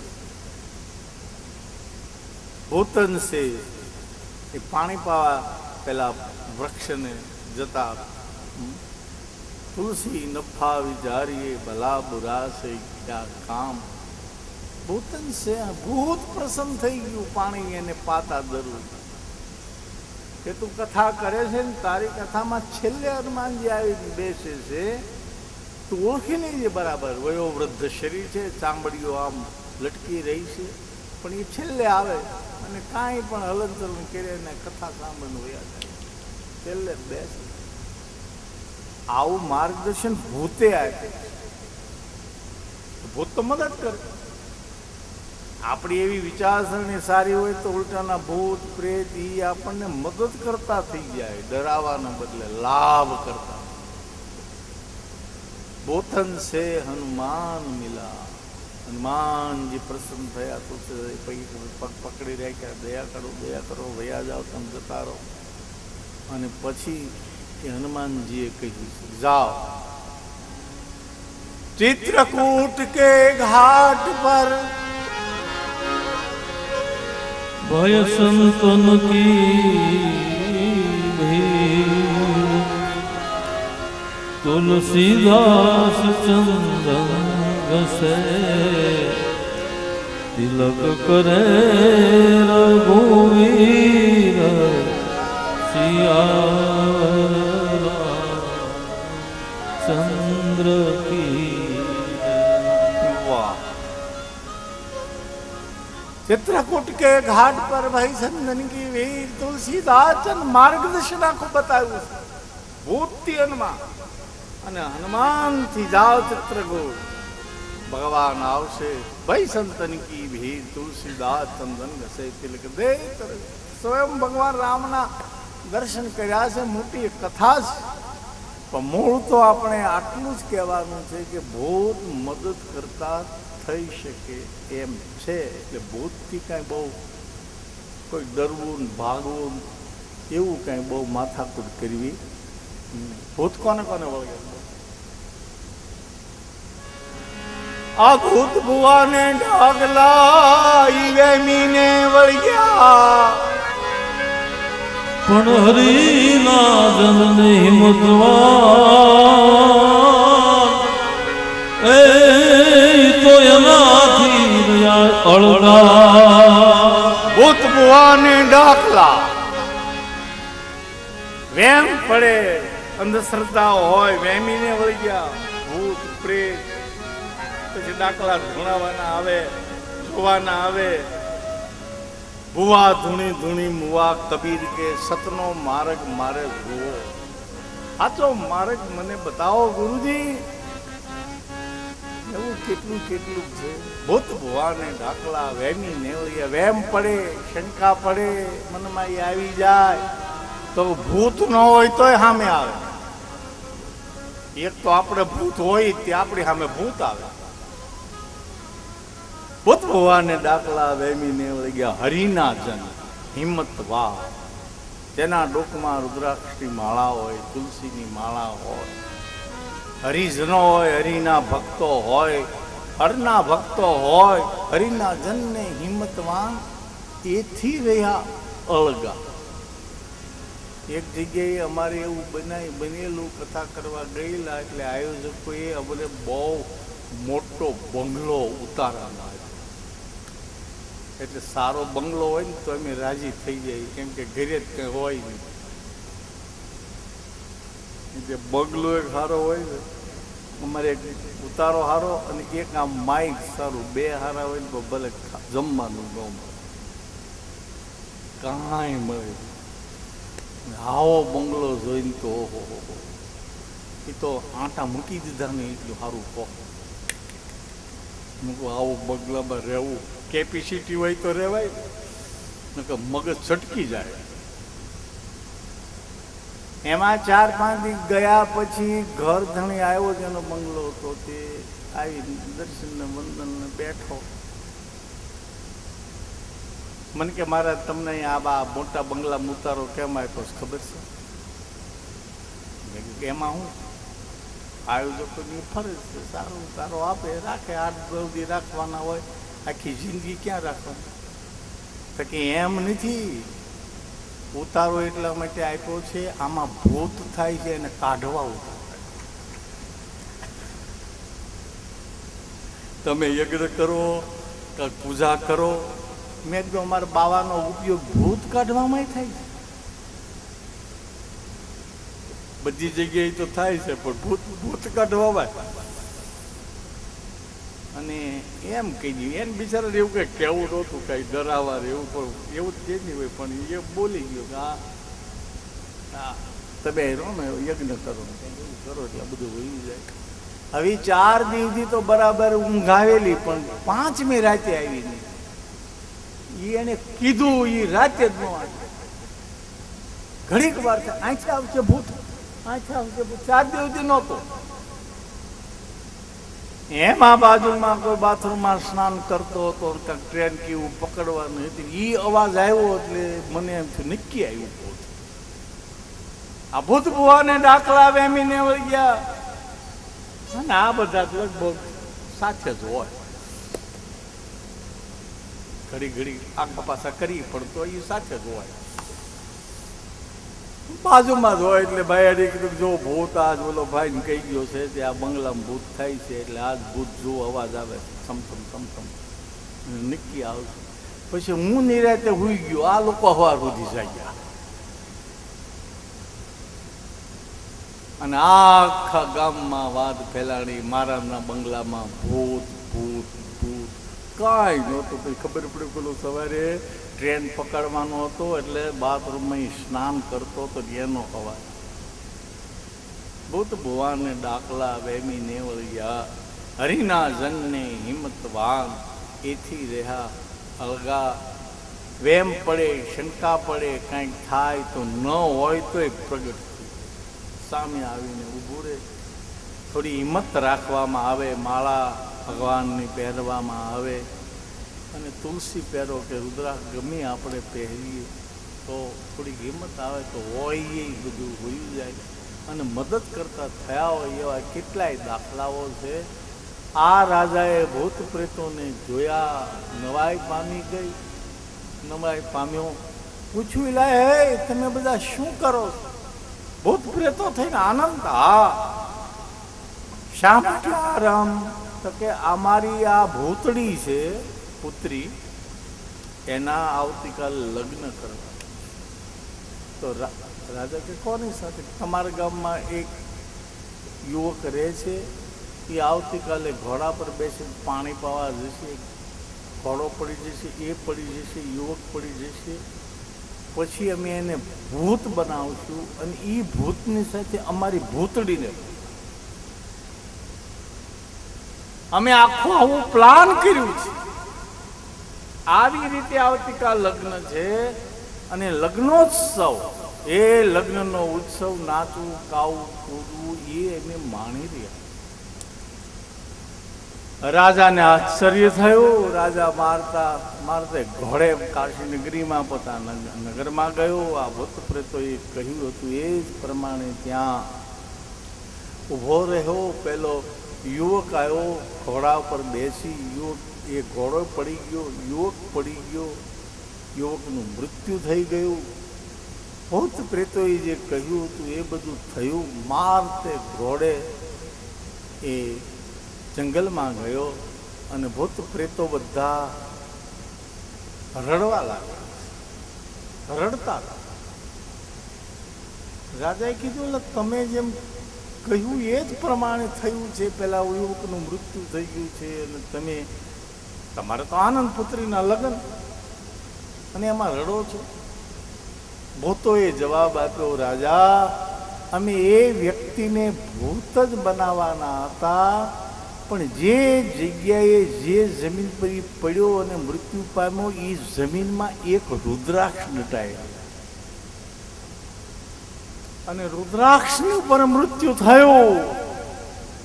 ભૂતન છે એ પાણી પાવા પેલા વૃક્ષને જતા. તુલસી નફા વિચારીએ ભલા બુરા છે ક્યાં કામ. ભૂતન છે, ભૂત પ્રસન્ન થઈ ગયું પાણી એને પાતા દરવું. કે તું કથા કરે છે ને તારી કથામાં છેલ્લે હનુમાનજી આવી બેસે છે, તું ઓળખી લેજે બરાબર. વયો વૃદ્ધ શરીર છે, ચામડીઓ આમ લટકી રહી છે, પણ એ છેલ્લે આવે અને કાંઈ પણ હલનચલન કરે ને કથા સાંભળીને વયા જાય, છેલ્લે બેસે. આવું માર્ગદર્શન ભૂતે આપે. ભૂત તો મદદ કરે. આપણી એવી વિચારસરણી સારી હોય તો ઉલટાના ભૂત પ્રેત એ આપણને મદદ કરતા થઈ જાય, ડરાવાના બદલે લાભ કરતા. બોથન સે હનુમાન મિલા, હનુમાનજી પ્રસન્ન થયા તો પગ પકડી રાખ્યા, દયા કરો વયા જાઓ, તમે જતા રહો. અને પછી એ હનુમાનજીએ કહ્યું, જાઓ ચિત્રકૂટ કે ઘાટ પર भय संतन की भीड़, तुलसीदास चंदन घसे, तिलक करे रघुवीर सिया चंद्र की. वाह. चित्रकूट के घाट पर भाई चंदन की वीर तुलसीदास मार्गदर्शन आखું બતાવ્યું છે. ભૂતથી હનુમાન અને હનુમાન થી જાઓ ચિત્રકૂટ, ભગવાન આવશે. ભાઈ સંતન કી ભીર તુલસીદાસ ચંદન ઘસે તિલક દે. સ્વયં ભગવાન રામના દર્શન કર્યા છે. મોટી કથા છે, પણ મૂળ તો આપણે આટલું જ કહેવાનું છે કે ભૂત મદદ કરતા થઈ શકે એમ છે. એટલે ભૂતથી કાંઈ બહુ કોઈ ડરવું ભાગવું એવું કાંઈ બહુ માથાકૂટ કરવી. ભૂત કોને કોને વળગે? આ ભૂત ભુવાને ડાગલા ઈ વેમીને વળગ્યા પણ હરિના જનને હિંમતવાન એ તો એનાથી રહ્યા અળગા ભૂત ભુવાને ડાકલા વેમ પડે અંધશ્રદ્ધા હોય વેમીને વળગ્યા ભૂત પ્રેત પછી ડાકલા ધૂણાવાના આવે જોવાના આવે ભુવા ધૂણી ધૂણી મુવા કબીર કે સતનો માર્ગ મારે જુઓ સાચો માર્ગ મને બતાવો ગુરુજી એવું કેટલું કેટલું છે ભૂત ભુવાને ડાકલા વેમી નેવળિયા વેમ પડે શંકા પડે મનમાં એ આવી જાય તો ભૂત ન હોય તોય સામે આવે એક તો આપણે ભૂત હોય તે આપણી સામે ભૂત આવે ભૂત ભુવાને ડાકલા વેમી નેવળિયા હરિના જન હિંમત વા તેના ડોકમાં રુદ્રાક્ષની માળા હોય તુલસીની માળા હોય હરિજનો હોય હરિના ભક્તો હોય હરના ભક્તો હોય હરિના જનને હિંમતવાન એથી રહ્યા અળગા એક જગ્યાએ અમારે એવું બનેલું કથા કરવા ગયેલા એટલે આયોજકોએ અમને બહુ મોટો બંગલો ઉતારવાનો આવ્યો એટલે સારો બંગલો હોય ને તો અમે રાજી થઈ જાય કેમ કે ઘરે જ કંઈ હોય નહીં એટલે બંગલો એક સારો હોય ને અમારે એક ઉતારો સારો અને એક આમ માઇક સારું બે સારા હોય ને તો ભલે જમવાનું ન મળે કાંઈ મળે આવો બંગલો જોઈને તો ઓહો એ તો આટા મૂકી દીધા ને એટલું સારું કહો મૂકું આવો બંગલામાં રહેવું કેપેસિટી હોય તો રહેવાય ને કે મગજ છટકી જાય એમાં 4-5 દિવસ ગયા પછી ઘર ધણી આવ્યો જેનો બંગલો હતો તે આવી દર્શનને વંદનને બેઠો મને કે મારા તમને આ મોટા બંગલા ઉતારો કેમ આપ્યો ખબર છે એમાં હું આયોજકોની ફરજ છે સારું ઉતારો આપે રાખે 8-10 દી રાખવાના હોય આખી જિંદગી ક્યાં રાખવાની તો કે એમ નથી ઉતારો એટલા માટે આપ્યો છે આમાં ભૂત થાય છે એને કાઢવા ઉતારો તમે યજ્ઞ કરો કે પૂજા કરો મેં કીધું અમારા બાવાનો ઉપયોગ ભૂત કાઢવામાં થાય છે બધી જગ્યાએ તો થાય છે પણ ભૂત કાઢવામાં અને એમ કહી દઉં એને બિચારા એવું કંઈ કહેવું નહોતું કાંઈ ડરાવા એવું પણ એવું જ કે નહીં હોય પણ એ બોલી ગયો કે હા તમે રહો ને યજ્ઞ કરો એવું કરો એટલે બધું વહી જાય હવે 4 દિવસથી તો બરાબર ઊંઘ આવેલી પણ 5મી રાતે આવી નહીં એને કીધું એ રાતે જ ન આવે ઘડીક વાર આંખે આવશે ભૂત આંખે આવશે ભૂત 4 દિવસથી નહોતો એમાં બાજુમાં કોઈ બાથરૂમમાં સ્નાન કરતો હતો ટ્રેન કેવું પકડવાનું હતી એ અવાજ આવ્યો એટલે મને એમથી નક્કી આવ્યું ભૂત આ ભૂત ભુવાને ડાકલા વેમીને વળગ્યા અને આ બધા લગભગ સાથે જ હોય ઘડી ઘડી આગા પાછા કરી પણ તો એ સાથે જ હોય બાજુમાં જ હોય એટલે ભાઈ કીધું જો ભૂત આજ બોલો ભાઈ ને કહી ગયો છે તે આ બંગલામાં ભૂત થાય છે એટલે આજ ભૂત જો અવાજ આવે સમસમ સમસમ નક્કી આવશે પછી હું નિરાતે હુઈ ગયો આ લોકો હવા સુધી જાગ્યા અને આખા ગામમાં વાત ફેલાણી મારાના બંગલામાં ભૂત ભૂત ભૂત કાંઈ નહોતું પછી ખબર પડી પેલું સવારે ટ્રેન પકડવાનો હતો એટલે બાથરૂમમાં સ્નાન કરતો હતો એનો અવાજ ભૂત ભુવાને ડાકલા વેમી નેવળિયા હરિના જનને હિંમતવાન એથી રહ્યા અલગા વેમ પડે શંકા પડે કાંઈક થાય તો ન હોય તો એ પ્રગટ સામે આવીને ઊભું રહે થોડી હિંમત રાખવામાં આવે માળા ભગવાનની પહેરવામાં આવે અને તુલસી પહેરો કે રુદ્રાક્ષ ગમે આપણે પહેરીએ તો થોડી હિંમત આવે તો હોય એ બધું હોઈ જાય અને મદદ કરતા થયા હોય એવા કેટલાય દાખલાઓ છે આ રાજાએ ભૂત પ્રેતોને જોયા, નવાઈ પામી ગઈ, નવાઈ પામ્યો. પૂછ્યું, લાય હે તમે બધા શું કરો? ભૂત પ્રેતો થઈને આનંદ? હા. શા માટે આરામ? તો કે અમારી આ ભૂતડી છે પુત્રી, એના આવતીકાલે લગ્ન કરવા. તો રાજા કે કોની સાથે? તમારા ગામમાં એક યુવક રહે છે, એ આવતીકાલે ઘોડા પર બેસીને પાણી પાવા જશે. ઘોડો પડી જશે, એ પડી જશે, યુવક પડી જશે. પછી અમે એને ભૂત બનાવશું અને એ ભૂતની સાથે અમારી ભૂતડીને અમે આખું આવું પ્લાન કર્યું છે. આવી રીતે આવતીકાલ લગ્ન છે અને લગ્નોત્સવ, એ લગ્નનો ઉત્સવ, નાચવું, ગાવું, કૂદવું એ અમે માણી રહ્યા. રાજાને આશ્ચર્ય થયું. રાજા મારતા મારતે ઘોડે કાશી નગરીમાં પોતાના નગરમાં ગયો. આ ભૂત પ્રેતોએ કહ્યું હતું એ જ પ્રમાણે ત્યાં ઊભો રહ્યો. પેલો યુવક આવ્યો, ઘોડા પર બેસી. યુવક, એ ઘોડો પડી ગયો, યુવક પડી ગયો, યુવકનું મૃત્યુ થઈ ગયું. ભૂત પ્રેતોએ જે કહ્યું હતું એ બધું થયું. મારતે ઘોડે એ જંગલમાં ગયો અને ભૂત પ્રેતો બધા રડવા લાગ્યા, રડતા હતા. રાજાએ કીધું, એટલે તમે જેમ કહ્યું એ જ પ્રમાણે થયું છે. પેલા યુવકનું મૃત્યુ થઈ ગયું છે અને તમે, તમારે તો આનંદ પુત્રીના લગ્ન અને એમાં રડો છો. ભૂતોએ જવાબ આપ્યો, રાજા અમે એ વ્યક્તિને ભૂત જ બનાવવાના હતા, પણ જે જગ્યાએ જે જમીન પર પડ્યો અને મૃત્યુ પામ્યો એ જમીનમાં એક રુદ્રાક્ષ દટાયા અને રુદ્રાક્ષનું પર મૃત્યુ થયું.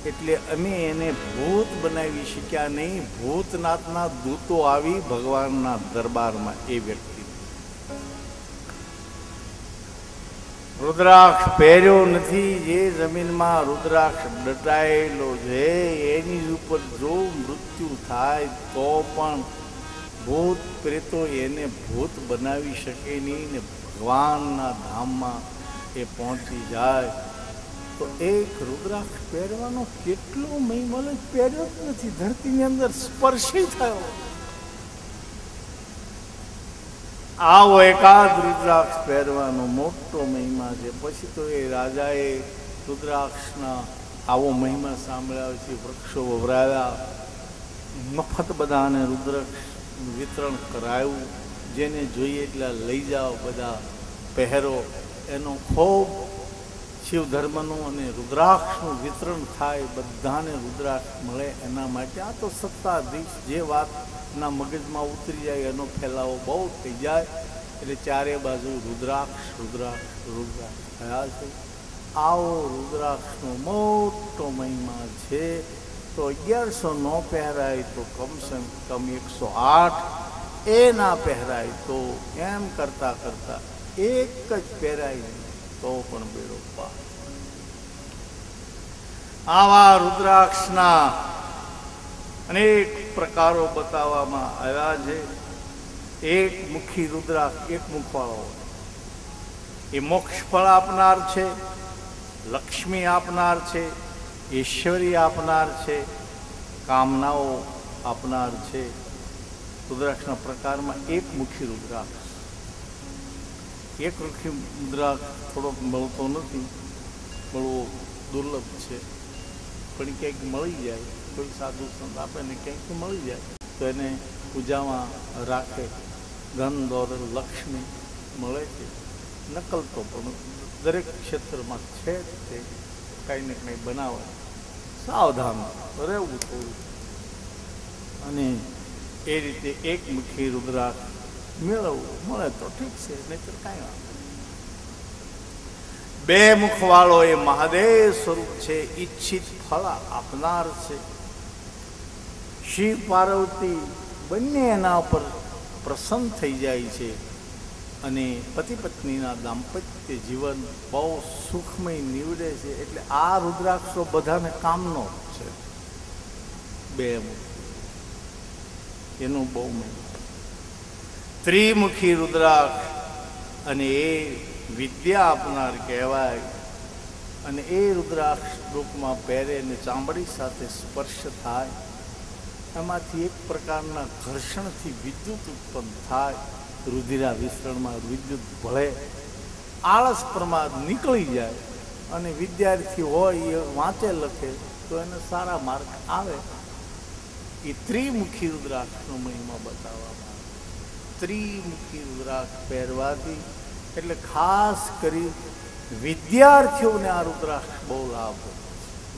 એટલે અમે એને ભૂત બનાવી શક્યા નહીં. ભૂતનાથના દૂતો આવી ભગવાનના દરબારમાં એ વ્યક્તિ રુદ્રાક્ષ પહેર્યો નથી. જે જમીનમાં રુદ્રાક્ષ દટાયેલો છે એની ઉપર જો મૃત્યુ થાય તો પણ ભૂત પ્રેતો એને ભૂત બનાવી શકે નહીં ને ભગવાનના ધામમાં એ પહોંચી જાય. તો એક રુદ્રાક્ષ પહેરવાનો કેટલો મહિમલ પહેર્યો જ નથી, ધરતીની અંદર સ્પર્શી થયો. આવો એકાદ રુદ્રાક્ષ પહેરવાનો મોટો મહિમા છે. પછી તો એ રાજાએ રુદ્રાક્ષના આવો મહિમા સાંભળ્યા છે. વૃક્ષો વવરાવ્યા, મફત બધાને રુદ્રાક્ષ વિતરણ કરાયું. જેને જોઈએ એટલા લઈ જાઓ, બધા પહેરો. એનો ખૂબ શિવ ધર્મનું અને રુદ્રાક્ષનું વિતરણ થાય, બધાને રુદ્રાક્ષ મળે એના માટે. આ તો સત્તાધીશ જે વાતના મગજમાં ઉતરી જાય એનો ફેલાવો બહુ થઈ જાય. એટલે ચારે બાજુ રુદ્રાક્ષ રુદ્રાક્ષ રુદ્રાક્ષ થયા છે. આવો રુદ્રાક્ષનો મોટો મહિમા છે. તો 1100 ન પહેરાય તો કમસે કમ 108, એ ના પહેરાય તો એમ કરતા કરતા એક જ પહેરાય તો પણ બેડો પાર. આવા રુદ્રાક્ષના અનેક પ્રકારો બતાવવામાં આવ્યા છે. એક મુખી રુદ્રાક્ષ, એક મુખવાળો, એ મોક્ષ ફળ આપનાર છે, લક્ષ્મી આપનાર છે, ઐશ્વર્ય આપનાર છે, કામનાઓ આપનાર છે. રુદ્રાક્ષના પ્રકારમાં એક મુખી રુદ્રાક્ષ. એક મુખી રુદ્રાક્ષ થોડોક મળતો નથી, મળવો દુર્લભ છે, પણ ક્યાંક મળી જાય, કોઈ સાધુ સંત આપે ને ક્યાંક મળી જાય તો એને પૂજામાં રાખે. ધન દોલત લક્ષ્મી મળે છે. નકલ તો પણ દરેક ક્ષેત્રમાં છે જ તે. કાંઈ ને કંઈ બનાવે, સાવધાન રહેવું થોડું. અને એ રીતે એક મુખી રુદ્રાક્ષ મેળવવું મળે તો ઠીક છે, નહીતર કાંઈ વાંધો. બે મુખવાળો એ મહાદેવ સ્વરૂપ છે, ઈચ્છિત ફળ આપનાર છે. શિવ પાર્વતી બંને એના પર પ્રસન્ન થઈ જાય છે અને પતિ પત્નીના દાંપત્ય જીવન બહુ સુખમય નીવડે છે. એટલે આ રુદ્રાક્ષો બધાને કામનો છે. બે મુખ, એનું બહુ મહિમા. ત્રિમુખી રુદ્રાક્ષ, અને એ વિદ્યા આપનાર કહેવાય. અને એ રુદ્રાક્ષ ડોકમાં પહેરે અને ચામડી સાથે સ્પર્શ થાય, એમાંથી એક પ્રકારના ઘર્ષણથી વિદ્યુત ઉત્પન્ન થાય. રુધિરા વિસ્તરણમાં વિદ્યુત ભળે, આળસ પ્રમાદ નીકળી જાય, અને વિદ્યાર્થી હોય એ વાંચે લખે તો એને સારા માર્ક આવે. એ ત્રિમુખી રુદ્રાક્ષનો મહિમા બતાવવામાં આવે. ત્રિમુખી રુદ્રાક્ષ પહેરવાથી એટલે ખાસ કરી વિદ્યાર્થીઓને આ રુદ્રાક્ષ બહુ લાભ હોય.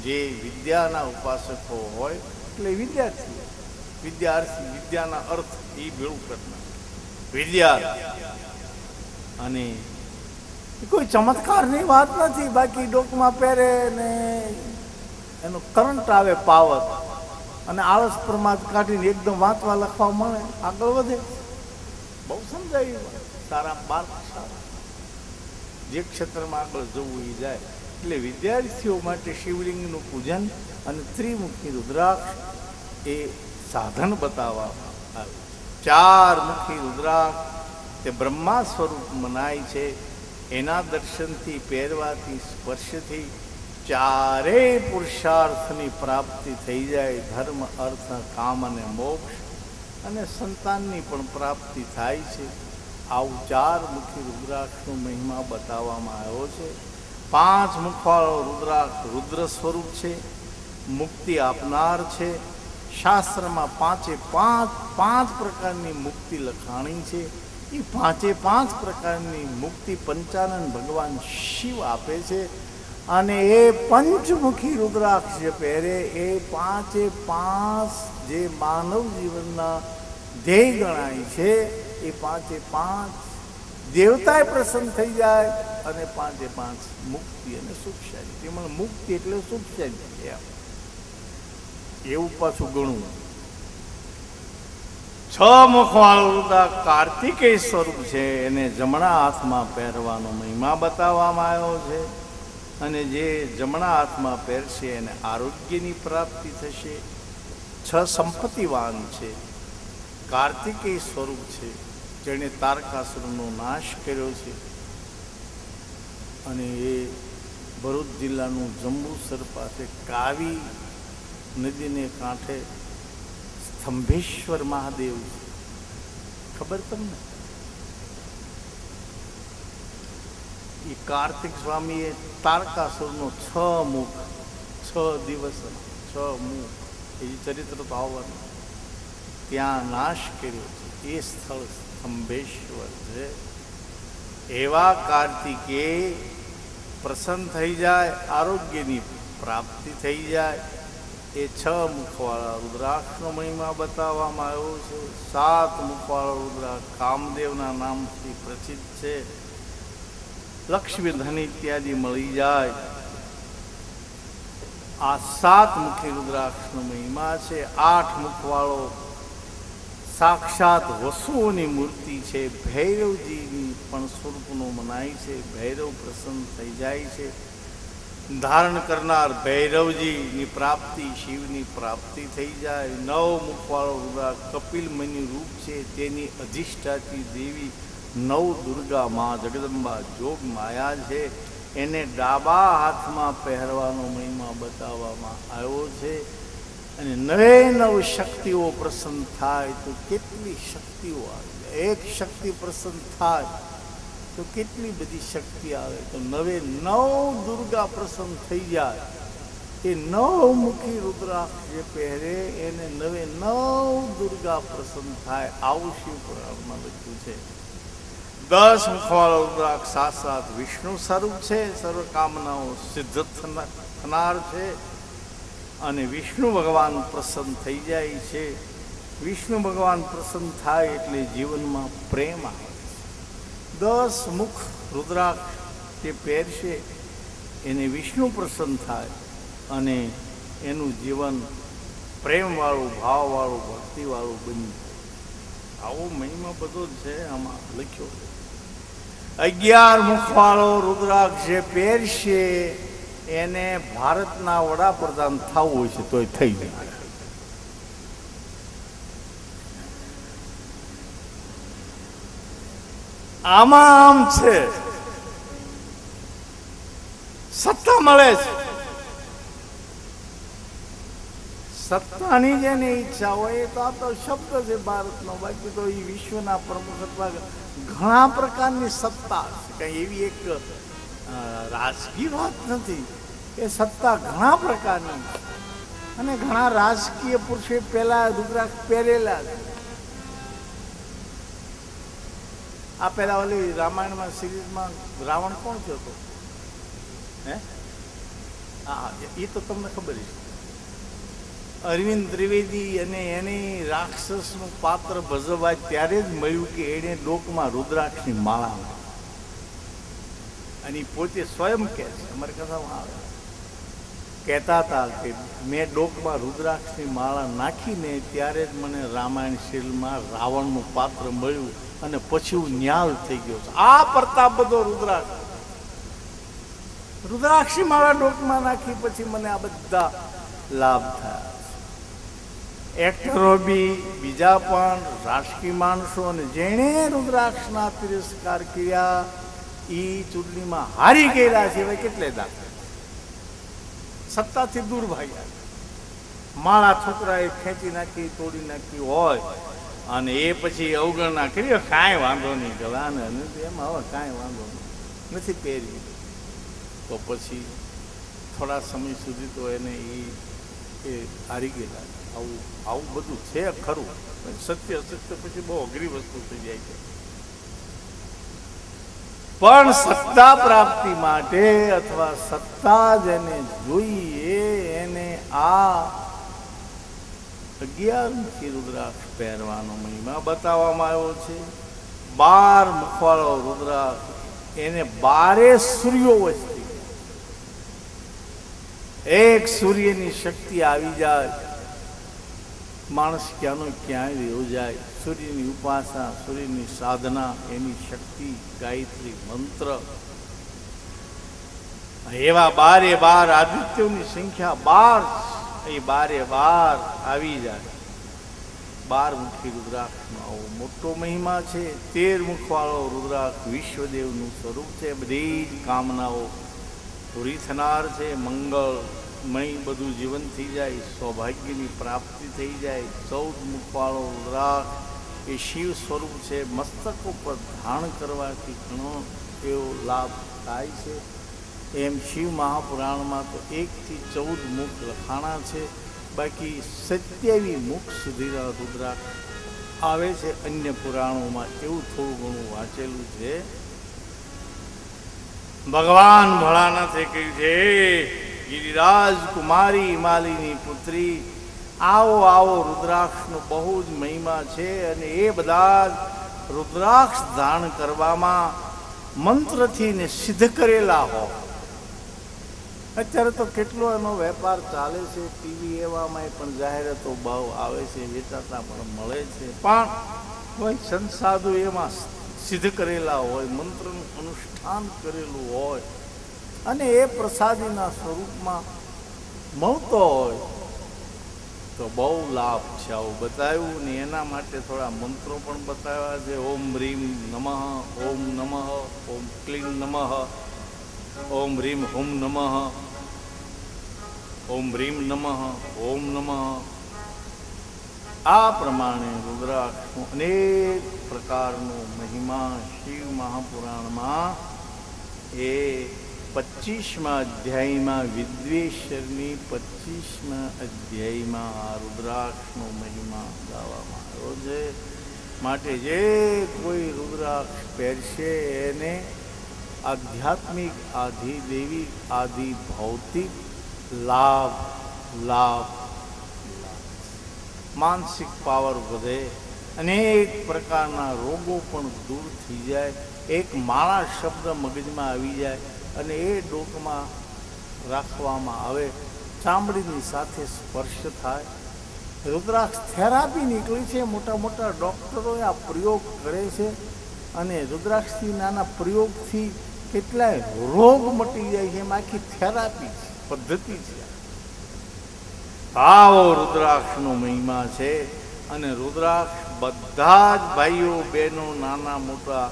જે વિદ્યાના ઉપાસકો હોય એટલે વિદ્યાર્થીઓ, વિદ્યાના અર્થ એ ભેળું કરનાર વિદ્યાર્થી. અને કોઈ ચમત્કારની વાત નથી, બાકી ડોકમાં પહેરે ને એનો કરંટ આવે પાવર, અને આળસ પ્રમાદ કાઢીને એકદમ વાંચવા લખવા મળે, આગળ વધે. બહુ સમજાયું, સારા માર્ક સારા, જે ક્ષેત્રમાં આગળ જવું એ જાય. એટલે વિદ્યાર્થીઓ માટે શિવલિંગનું પૂજન અને ત્રિમુખી રુદ્રાક્ષ એ સાધન બતાવવામાં આવે. ચાર મુખી રુદ્રાક્ષ તે બ્રહ્મા સ્વરૂપ મનાય છે. એના દર્શનથી, પહેરવાથી, સ્પર્શથી ચારેય પુરુષાર્થની પ્રાપ્તિ થઈ જાય. ધર્મ, અર્થ, કામ અને મોક્ષ, અને સંતાનની પણ પ્રાપ્તિ થાય છે. આવું ચાર મુખી રુદ્રાક્ષનો મહિમા બતાવવામાં આવ્યો છે. પાંચ મુખવાળો રુદ્રાક્ષ રુદ્ર સ્વરૂપ છે, મુક્તિ આપનાર છે. શાસ્ત્રમાં પાંચ પ્રકારની મુક્તિ લખાણી છે. એ પાંચ પ્રકારની મુક્તિ પંચાનન ભગવાન શિવ આપે છે. અને એ પંચમુખી રુદ્રાક્ષ જે પહેરે એ પાંચે જે માનવ જીવનના ધ્યેય ગણાય છે, એ પાંચે દેવતાએ પ્રસન્ન થઈ જાય, અને પાંચે મુક્તિ અને સુખ શાંતિ. એમાં મુક્તિ એટલે સુખ શાંતિ, એવું પાછું ગણવું. છ મુખવાળો રુદ્રાક્ષ કાર્તિકેય સ્વરૂપ છે. એને જમણા હાથમાં પહેરવાનો મહિમા બતાવવામાં આવ્યો છે. અને જે જમણા હાથમાં પહેરશે એને આરોગ્યની પ્રાપ્તિ થશે. છ સંપત્તિવાન છે, કાર્તિકેય સ્વરૂપ છે, જેણે તારકાસુરનો નાશ કર્યો છે. અને એ ભરૂચ જિલ્લાનું જંબુસર પાસે કાવી નદીને કાંઠે સ્તંભેશ્વર મહાદેવ છે. ખબર તમને? એ કાર્તિક સ્વામીએ તારકાસુરનો 6 મુખ, 6 દિવસ, 6 મુખ, એ ચરિત્ર તો આવવાનું, ત્યાં નાશ કર્યો છે. એ સ્થળ સ્તંભેશ્વર છે. એવા કાર્તિકે પ્રસન્ન થઈ જાય, આરોગ્યની પ્રાપ્તિ થઈ જાય. એ 6 મુખવાળા રુદ્રાક્ષનો મહિમા બતાવવામાં આવ્યો છે. 7 મુખવાળો રુદ્રાક્ષ કામદેવના નામથી પ્રસિદ્ધ છે. લક્ષ્મી ધન ઇત્યાદિ મળી જાય. આ 7 મુખી રુદ્રાક્ષનો મહિમા છે. 8 મુખવાળો સાક્ષાત વસુઓની મૂર્તિ છે. ભૈરવજીની પણ સ્વરૂપનો મનાય છે. ભૈરવ પ્રસન્ન થઈ જાય છે. ધારણ કરનાર ભૈરવજીની પ્રાપ્તિ, શિવની પ્રાપ્તિ થઈ જાય. 9 મુખવાળો રુદ્રાક્ષ કપિલ મુનિ રૂપ છે. તેની અધિષ્ઠાતી દેવી 9 દુર્ગા મા જગદંબા જોગ માયા છે. એને ડાબા હાથમાં પહેરવાનો મહિમા બતાવવામાં આવ્યો છે. અને 9 શક્તિઓ પ્રસન્ન થાય તો કેટલી શક્તિઓ આવે. એક શક્તિ પ્રસન્ન થાય તો કેટલી બધી શક્તિ આવે. તો 9 દુર્ગા પ્રસન્ન થઈ જાય. એ 9 મુખી રુદ્રાક્ષ જે પહેરે એને 9 દુર્ગા પ્રસન્ન થાય. આવું શિવ પુરાણમાં લખ્યું છે. 10 મુખવાળો રુદ્રાક્ષ સાક્ષાત વિષ્ણુ સ્વરૂપ છે. સર્વ કામનાઓ સિદ્ધ થનાર છે. અને વિષ્ણુ ભગવાન પ્રસન્ન થઈ જાય છે. વિષ્ણુ ભગવાન પ્રસન્ન થાય એટલે જીવનમાં પ્રેમ આવે. 10 મુખ રુદ્રાક્ષ જે પહેરશે એને વિષ્ણુ પ્રસન્ન થાય, અને એનું જીવન પ્રેમવાળું, ભાવવાળું, ભક્તિવાળું બની જાય. આવો મહિમા બધો જ છે આમાં લખ્યો. 11 મુખવાળો રુદ્રાક્ષ જે પહેરશે એને ભારતના વડાપ્રધાન થવું હોય છે તોય થઈ જાય. આમાં આમ છે, સત્તા મળે છે. સત્તાની જેને ઈચ્છા હોય તો આ તો શબ્દ છે ભારતનો, બાકી તો એ વિશ્વના પ્રમુખ અથવા ઘણા પ્રકારની સત્તા છે. કઈ એવી એક રાજકીય વાત નથી. એ સત્તા ઘણા પ્રકારની અને ઘણા રાજકીય પુરુષે પહેલા રુદ્રાક્ષ પહેરેલા છે. આ પહેલા ઓલી રામાયણમાં સિરીઝમાં રાવણ કોણ થયો હતો? હે, હા, એ તો તમને ખબર છે. અરવિંદ ત્રિવેદી અને એની રાક્ષસનું પાત્ર ભજવવા ત્યારે જ મળ્યું કે એને ડોકમાં રુદ્રાક્ષની માળા, અને પોતે સ્વયં કહે છે, અમારી કથામાં આવે, કહેતા હતા કે મેં ડોકમાં રુદ્રાક્ષની માળા નાખીને ત્યારે જ મને રામાયણ શીલમાં રાવણનું પાત્ર મળ્યું અને પછી હું ન્યાલ થઈ ગયો છું. આ પ્રતાપ બધો રુદ્રાક્ષની માળા ડોકમાં નાખી પછી મને આ બધા લાભ થયા. એક્ટરો બી, બીજા પણ રાજકીય માણસો, અને જેણે રુદ્રાક્ષના તિરસ્કાર કર્યા એ ચૂંટણીમાં હારી ગયેલા છે. હવે કેટલે દાખલ સત્તાથી દૂર ભાગ્યા. માળા છોકરાએ ખેંચી નાખી, તોડી નાખી હોય અને એ પછી અવગણના કરી, કાંઈ વાંધો નહીં, ગલાને એમાં હવે કાંઈ વાંધો નથી પહેરી, તો પછી થોડા સમય સુધી તો એને એ હારી ગયેલા. આવું બધું છે ખરું. સત્ય અસત્ય પછી બહુ અઘરી વસ્તુ થઈ જાય છે. પણ સત્તા પ્રાપ્તિ માટે અથવા સત્તા જેને જોઈએ એને આ 11 મુખી રુદ્રાક્ષ પહેરવાનો મહિમા બતાવવામાં આવ્યો છે. 12 મુખવાળો રુદ્રાક્ષ, એને 12 સૂર્યો વચ્ચે એક સૂર્યની શક્તિ આવી જાય, માણસ ક્યાંનો ક્યાંય રહ્યો જાય. સૂર્યની ઉપાસના, સૂર્યની સાધના, એની શક્તિ, ગાયત્રી મંત્ર, એવા 12 આદિત્યોની સંખ્યા 12, એ 12 આવી જાય. 12 મુખી રુદ્રાક્ષનો આવો મોટો મહિમા છે. 13 મુખવાળો રુદ્રાક્ષ વિશ્વદેવનું સ્વરૂપ છે. બધી જ કામનાઓ પૂરી થનાર છે. મંગળ મય બધું જીવન થઈ જાય, સૌભાગ્યની પ્રાપ્તિ થઈ જાય. 14 મુખવાળો રુદ્રાક્ષ એ શિવ સ્વરૂપ છે. મસ્તક ઉપર ધારણ કરવાથી ઘણો એવો લાભ થાય છે. એમ શિવ મહાપુરાણમાં તો 1 થી 14 મુખ લખાણા છે. બાકી 27 મુખ સુધીના રુદ્રાક્ષ આવે છે. અન્ય પુરાણોમાં એવું થોડું ઘણું વાંચેલું છે. ભગવાન ભોળાનાથે કહ્યું છે, ગિરિરાજ કુમારી હિમાલયની પુત્રી, આવો આવો રુદ્રાક્ષનો બહુ જ મહિમા છે. અને એ બધા રુદ્રાક્ષ ધારણ કરવામાં મંત્રથી ને સિદ્ધ કરેલા હો. અત્યારે તો કેટલો એનો વેપાર ચાલે છે. ટીવી એવામાં પણ જાહેરાતો બહુ આવે છે, વેચાતા પણ મળે છે. પણ કોઈ સંસાધુ એમાં સિદ્ધ કરેલા હોય, મંત્રનું અનુષ્ઠાન કરેલું હોય અને એ પ્રસાદીના સ્વરૂપમાં મળતો હોય તો બહુ લાભ છે. આવું બતાવ્યું ને એના માટે થોડા મંત્રો પણ બતાવ્યા છે. ઓમ રીમ નમઃ, ઓમ નમઃ, ઓમ ક્લીમ નમઃ, ઓમ રીમ હુમ નમઃ, ઓમ રીમ નમઃ, ઓમ નમઃ. આ પ્રમાણે રુદ્રાક્ષનો અનેક પ્રકારનો મહિમા શિવ મહાપુરાણમાં એ 25મા અધ્યાયમાં, વિદ્વેશ્વરની 25મા અધ્યાયમાં આ રુદ્રાક્ષનો મહિમા ગાવામાં આવ્યો છે. માટે જે કોઈ રુદ્રાક્ષ પહેરશે એને આધ્યાત્મિક, આધિ દૈવિક, આધિ ભૌતિક લાભ, માનસિક પાવર વધે, અનેક પ્રકારના રોગો પણ દૂર થઈ જાય. એક માળા શબ્દ મગજમાં આવી જાય અને એ ડોકમાં રાખવામાં આવે, ચામડીની સાથે સ્પર્શ થાય. રુદ્રાક્ષ થેરાપી નીકળી છે. મોટા મોટા ડૉક્ટરોએ આ પ્રયોગ કરે છે અને રુદ્રાક્ષથી નાના પ્રયોગથી કેટલાય રોગ મટી જાય છે. એમ આખી થેરાપી છે, પદ્ધતિ છે. આવો રુદ્રાક્ષનો મહિમા છે. અને રુદ્રાક્ષ બધા જ ભાઈઓ બહેનો નાના મોટા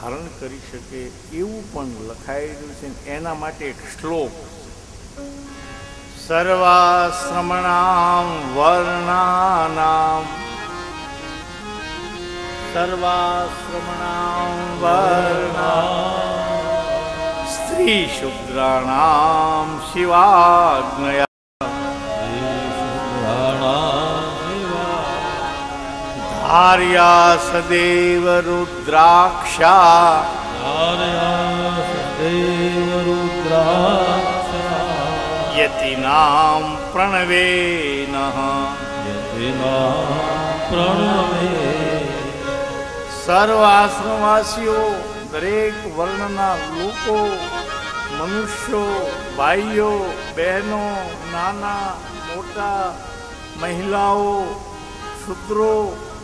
ધારણ કરી શકે એવું પણ લખાયેલું છે. એના માટે એક શ્લોક, સર્વાશ્રમણામ વર્ણાનામ સ્ત્રી શુદ્રાણામ શિવાજ્ઞયા ધાર્યા સદેવ રુદ્રાક્ષા યતિનામ પ્રણવેનઃ સર્વ આશ્રમવાસીઓ, દરેક વર્ણના લોકો, મનુષ્યો, ભાઈઓ, બહેનો, નાના મોટા, મહિલાઓ, શૂદ્રો,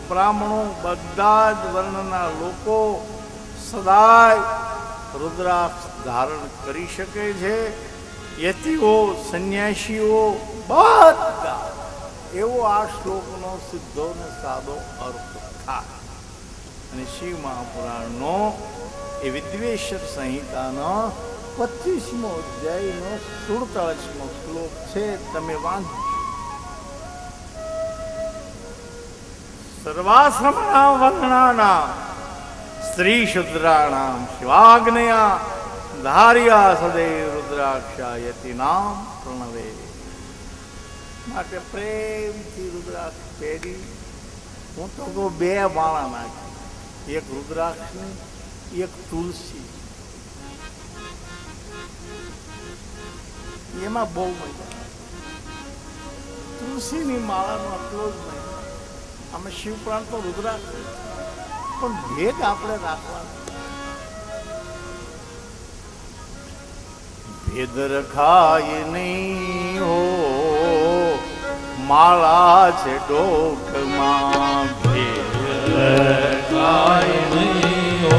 બ્રાહ્મણો, બધા જ વર્ણના લોકો સદાય રુદ્રાક્ષ ધારણ કરી શકે છે. યતિઓ, સંન્યાસીઓ બધા. એવો આ શ્લોકનો સીધો ને સાદો અર્થ થાય. અને શિવ મહાપુરાણનો એ વિદ્વેશ્વર સંહિતાનો 25મો અધ્યાયનો 47મો શ્લોક છે. તમે વાંચો. સર્વાશ્રમણા વર્ણાના સ્ત્રી શુદ્રાણામ શિવાગ્નયા ધાર્યા સદૈવ રુદ્રાક્ષા યતિનામ પ્રણવે. માટે પ્રેમથી રુદ્રાક્ષ પહેરી, હું તો કહું 2 માળા નાખી, એક રુદ્રાક્ષની, એક તુલસી. એમાં બહુ મજા. તુલસીની માળાનો આટલો જ નહીં. આમાં શિવપુરાણ તો રુદ્રાક્ષ પણ ભેદ આપણે રાખવાનો. ભેદ રખાય નહીં હો, માળા છે ડોકમાં. ભેદ રખાય નહીં હો,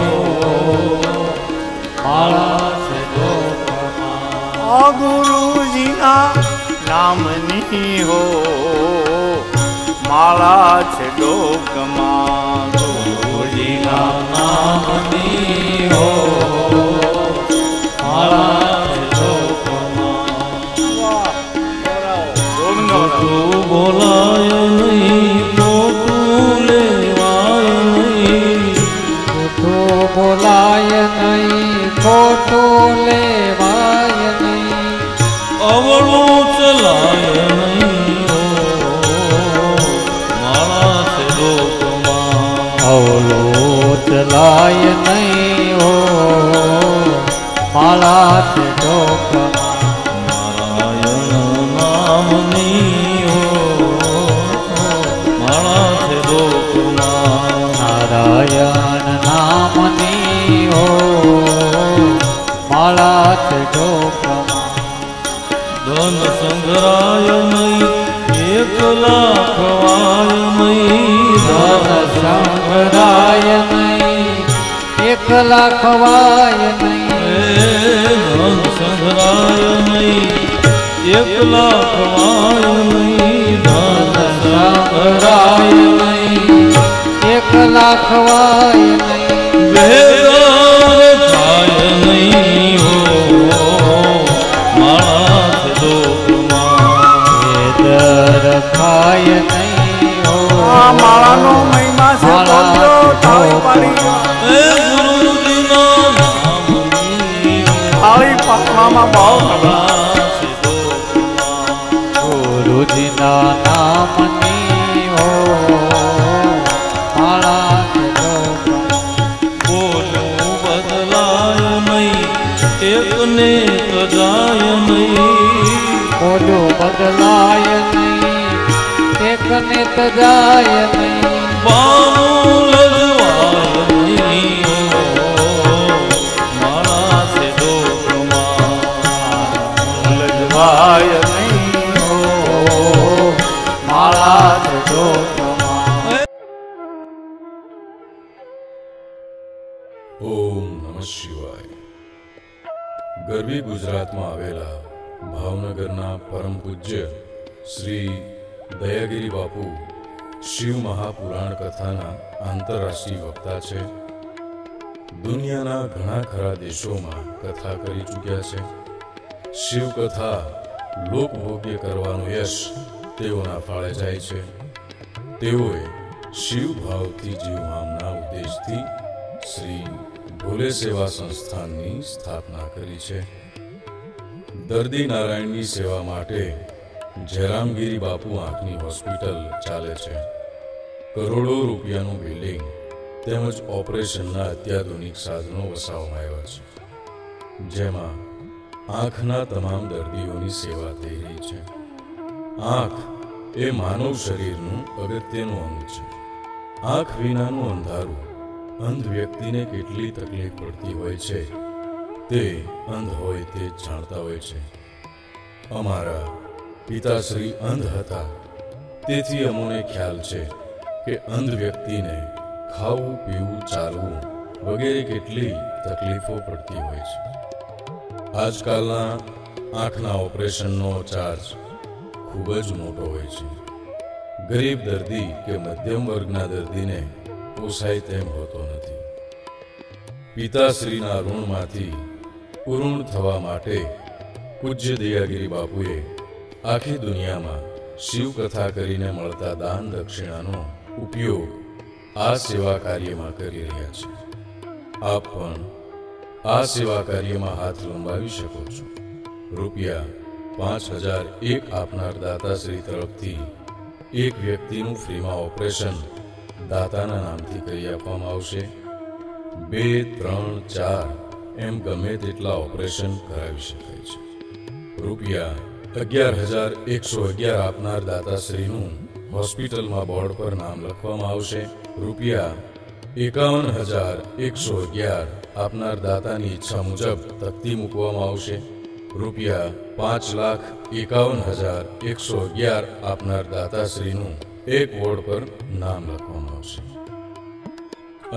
માળા છે ડોકમાં. ગુરુજીના નામની હો, માળા છે ડોકમાં. ગુરુજીના નામની હો, માળા છે ડોકમાં. બોલાય નહીં, મોટું લેવાય નહીં. બોલાય નહીં, ખોટું લેવાય નહીં. અવળું ચલાય નહીં, માળા છે લોકમાં. અવળું ચલાય નહીં, માળા છે લોકમાં. નારાયણ નામની માળા છે લોકમાં. નારાયણ નામની માળા છે લોકમાં. ધન સંગ્રહાય નહીં, 1 લાખ વાય નહીં. ધન સંગ્રહાય નહીં, 1 લાખ વાય નહીં. ધન સંગ્રહાય નહીં, 1 લાખ વાય નહીં. ધન સંગ્રહાય નહીં, 1 લાખ વાય નહીં. વેદાર થાય નહીં હો, માળા છે લોકમાં. વેદ રખાય નહીં, આ માળાનો મહિમા છે. તાળી પાડી એ ગુરુજીના નામની તાળી પાડવામાં બહુ માળા છે લોકમાં. ગુરુજીના નામની માળા છે લોકમાં. બોલવું બદલાય નહીં, એકને તજાય નહીં. બોલું બદલાય નહીં, એકને તજાય નહીં. બાનું લજવાય નહીં, માળા છે લોકમાં. લજવાય નહીં, માળા છે લોકમાં. ઓમ નમઃ શિવાય. ગરવી ગુજરાતમાં આવેલા ભાવનગરના પરમ પૂજ્ય શ્રી દયાગીરી બાપુ શિવ મહાપુરાણ કથાના આંતરરાષ્ટ્રીય વક્તા છે. દુનિયાના ઘણા ખરા દેશોમાં કથા કરી ચૂક્યા છે. શિવકથા લોકભોગ્ય કરવાનું યશ તેઓના ફાળે જાય છે. તેઓએ શિવ ભાવથી જીવવાના ઉદ્દેશથી શ્રી ભોલે સેવા સંસ્થાનની સ્થાપના કરી છે. દર્દી નારાયણની સેવા માટે જયરામગીરી બાપુ આંખની હોસ્પિટલ ચાલે છે. કરોડો રૂપિયાનું બિલ્ડિંગ તેમજ ઓપરેશનના અત્યાધુનિક સાધનો વસાવવામાં આવ્યા છે, જેમાં આંખના તમામ દર્દીઓની સેવા થઈ રહી છે. આંખ એ માનવ શરીરનું અગત્યનું અંગ છે. આંખ વિનાનું અંધારું અંધ વ્યક્તિને કેટલી તકલીફ પડતી હોય છે તે અંધ હોય તે જ જાણતા હોય છે. અમારા પિતાશ્રી અંધ હતા, તેથી અમોને ખ્યાલ છે કે અંધ વ્યક્તિને ખાવું, પીવું, ચાલવું વગેરે કેટલી તકલીફો પડતી હોય છે. આજકાલના આંખના ઓપરેશનનો ચાર્જ ખૂબ જ મોટો હોય છે. ગરીબ દર્દી કે મધ્યમ વર્ગના દર્દીને પોસાય તેમ હોતો નથી. પિતાશ્રીના ઋણમાંથી પૂર્ણ થવા માટે પૂજ્ય દયાગીરી બાપુએ આખી દુનિયામાં શિવકથા કરીને મળતા દાન દક્ષિણાનો ઉપયોગ આ સેવા કાર્યમાં કરી રહ્યા છે. આપ પણ આ સેવા કાર્યમાં હાથ લંબાવી શકો છો. રૂપિયા 5,001 આપનાર દાતાશ્રી તરફથી એક વ્યક્તિનું ફ્રીમાં ઓપરેશન દાતાના નામથી કરી આપવામાં આવશે. 2, 3, 4 એમ ગમે તેટલા ઓપરેશન કરાવી શકાય છે. રૂપિયા 11,111 આપનાર દાતાશ્રીનું હોસ્પિટલમાં બોર્ડ પર નામ લખવામાં આવશે. રૂપિયા 51,111 આપનાર દાતાની ઈચ્છા મુજબ તકતી મૂકવામાં આવશે. રૂપિયા 5,51,111 આપનાર દાતાશ્રીનું એક વોર્ડ પર નામ લખવામાં આવશે.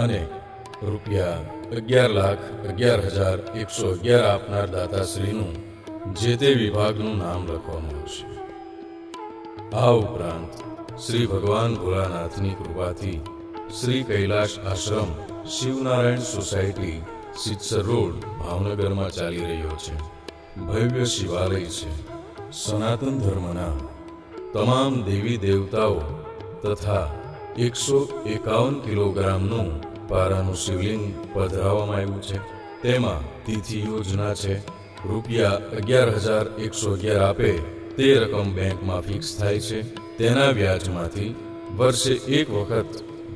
અને રૂપિયા 11,11,111 આપનાર દાતાશ્રીનું જે તે વિભાગનું નામ લખવામાં આવશે. આ ઉપરાંત શ્રી ભગવાન ભોળાનાથની કૃપાથી શ્રી કૈલાશ આશ્રમ શિવનારાયણ સોસાયટી, સિત્સર રોડ, ભાવનગરમાં ચાલી રહ્યો છે. ભવ્ય શિવાલય છે. સનાતન ધર્મના તમામ દેવી દેવતાઓ તથા 151 કિલોગ્રામનું પારાનું શિવલિંગ પધરાવવામાં આવ્યું છે. તેમાં તિથિ યોજના છે. રૂપિયા 11,111 આપે તે રકમ બેંકમાં ફિક્સ થાય છે. તેના વ્યાજમાંથી વર્ષે એક વખત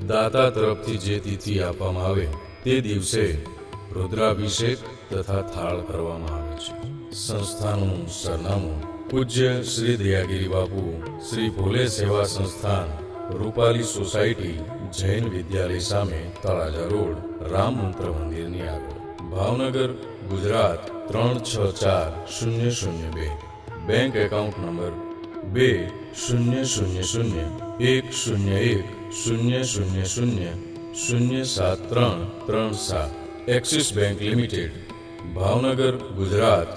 દાતા તરફથી જે તિથિ આપવામાં આવે તે દિવસે રુદ્રાભિષેક તથા થાળ કરવામાં આવે છે. સંસ્થાનું સરનામું પૂજ્ય શ્રી દયાગીરી બાપુ, શ્રી ભોલે સેવા સંસ્થાન, રૂપાલી સોસાયટી, જૈન વિદ્યાલય સામે, તળાજા રોડ, રામ મંત્ર મંદિરની આગળ, Bhavnagar, Gujarat 364002. Bank account number 20010100007337. Axis bank limited, Bhavnagar, Gujarat.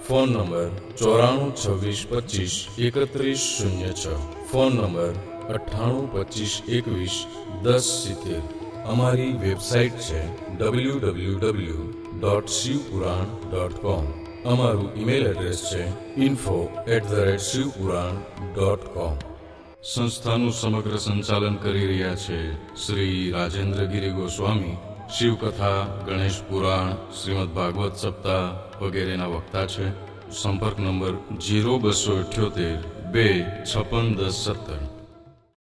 Phone number 9426253106. Phone number 9825211070. અમારી વેબસાઇટ છે www.shivpuran.com. અમારું ઈમેલ એડ્રેસ છે info@shivpuran.com. સંસ્થાનું સમગ્ર સંચાલન કરી રહ્યા છે શ્રી રાજેન્દ્રગીરી ગોસ્વામી. શિવકથા, ગણેશ પુરાણ, શ્રીમદ ભાગવત સપ્તાહ વગેરેના વક્તા છે. સંપર્ક નંબર 0278 2561017.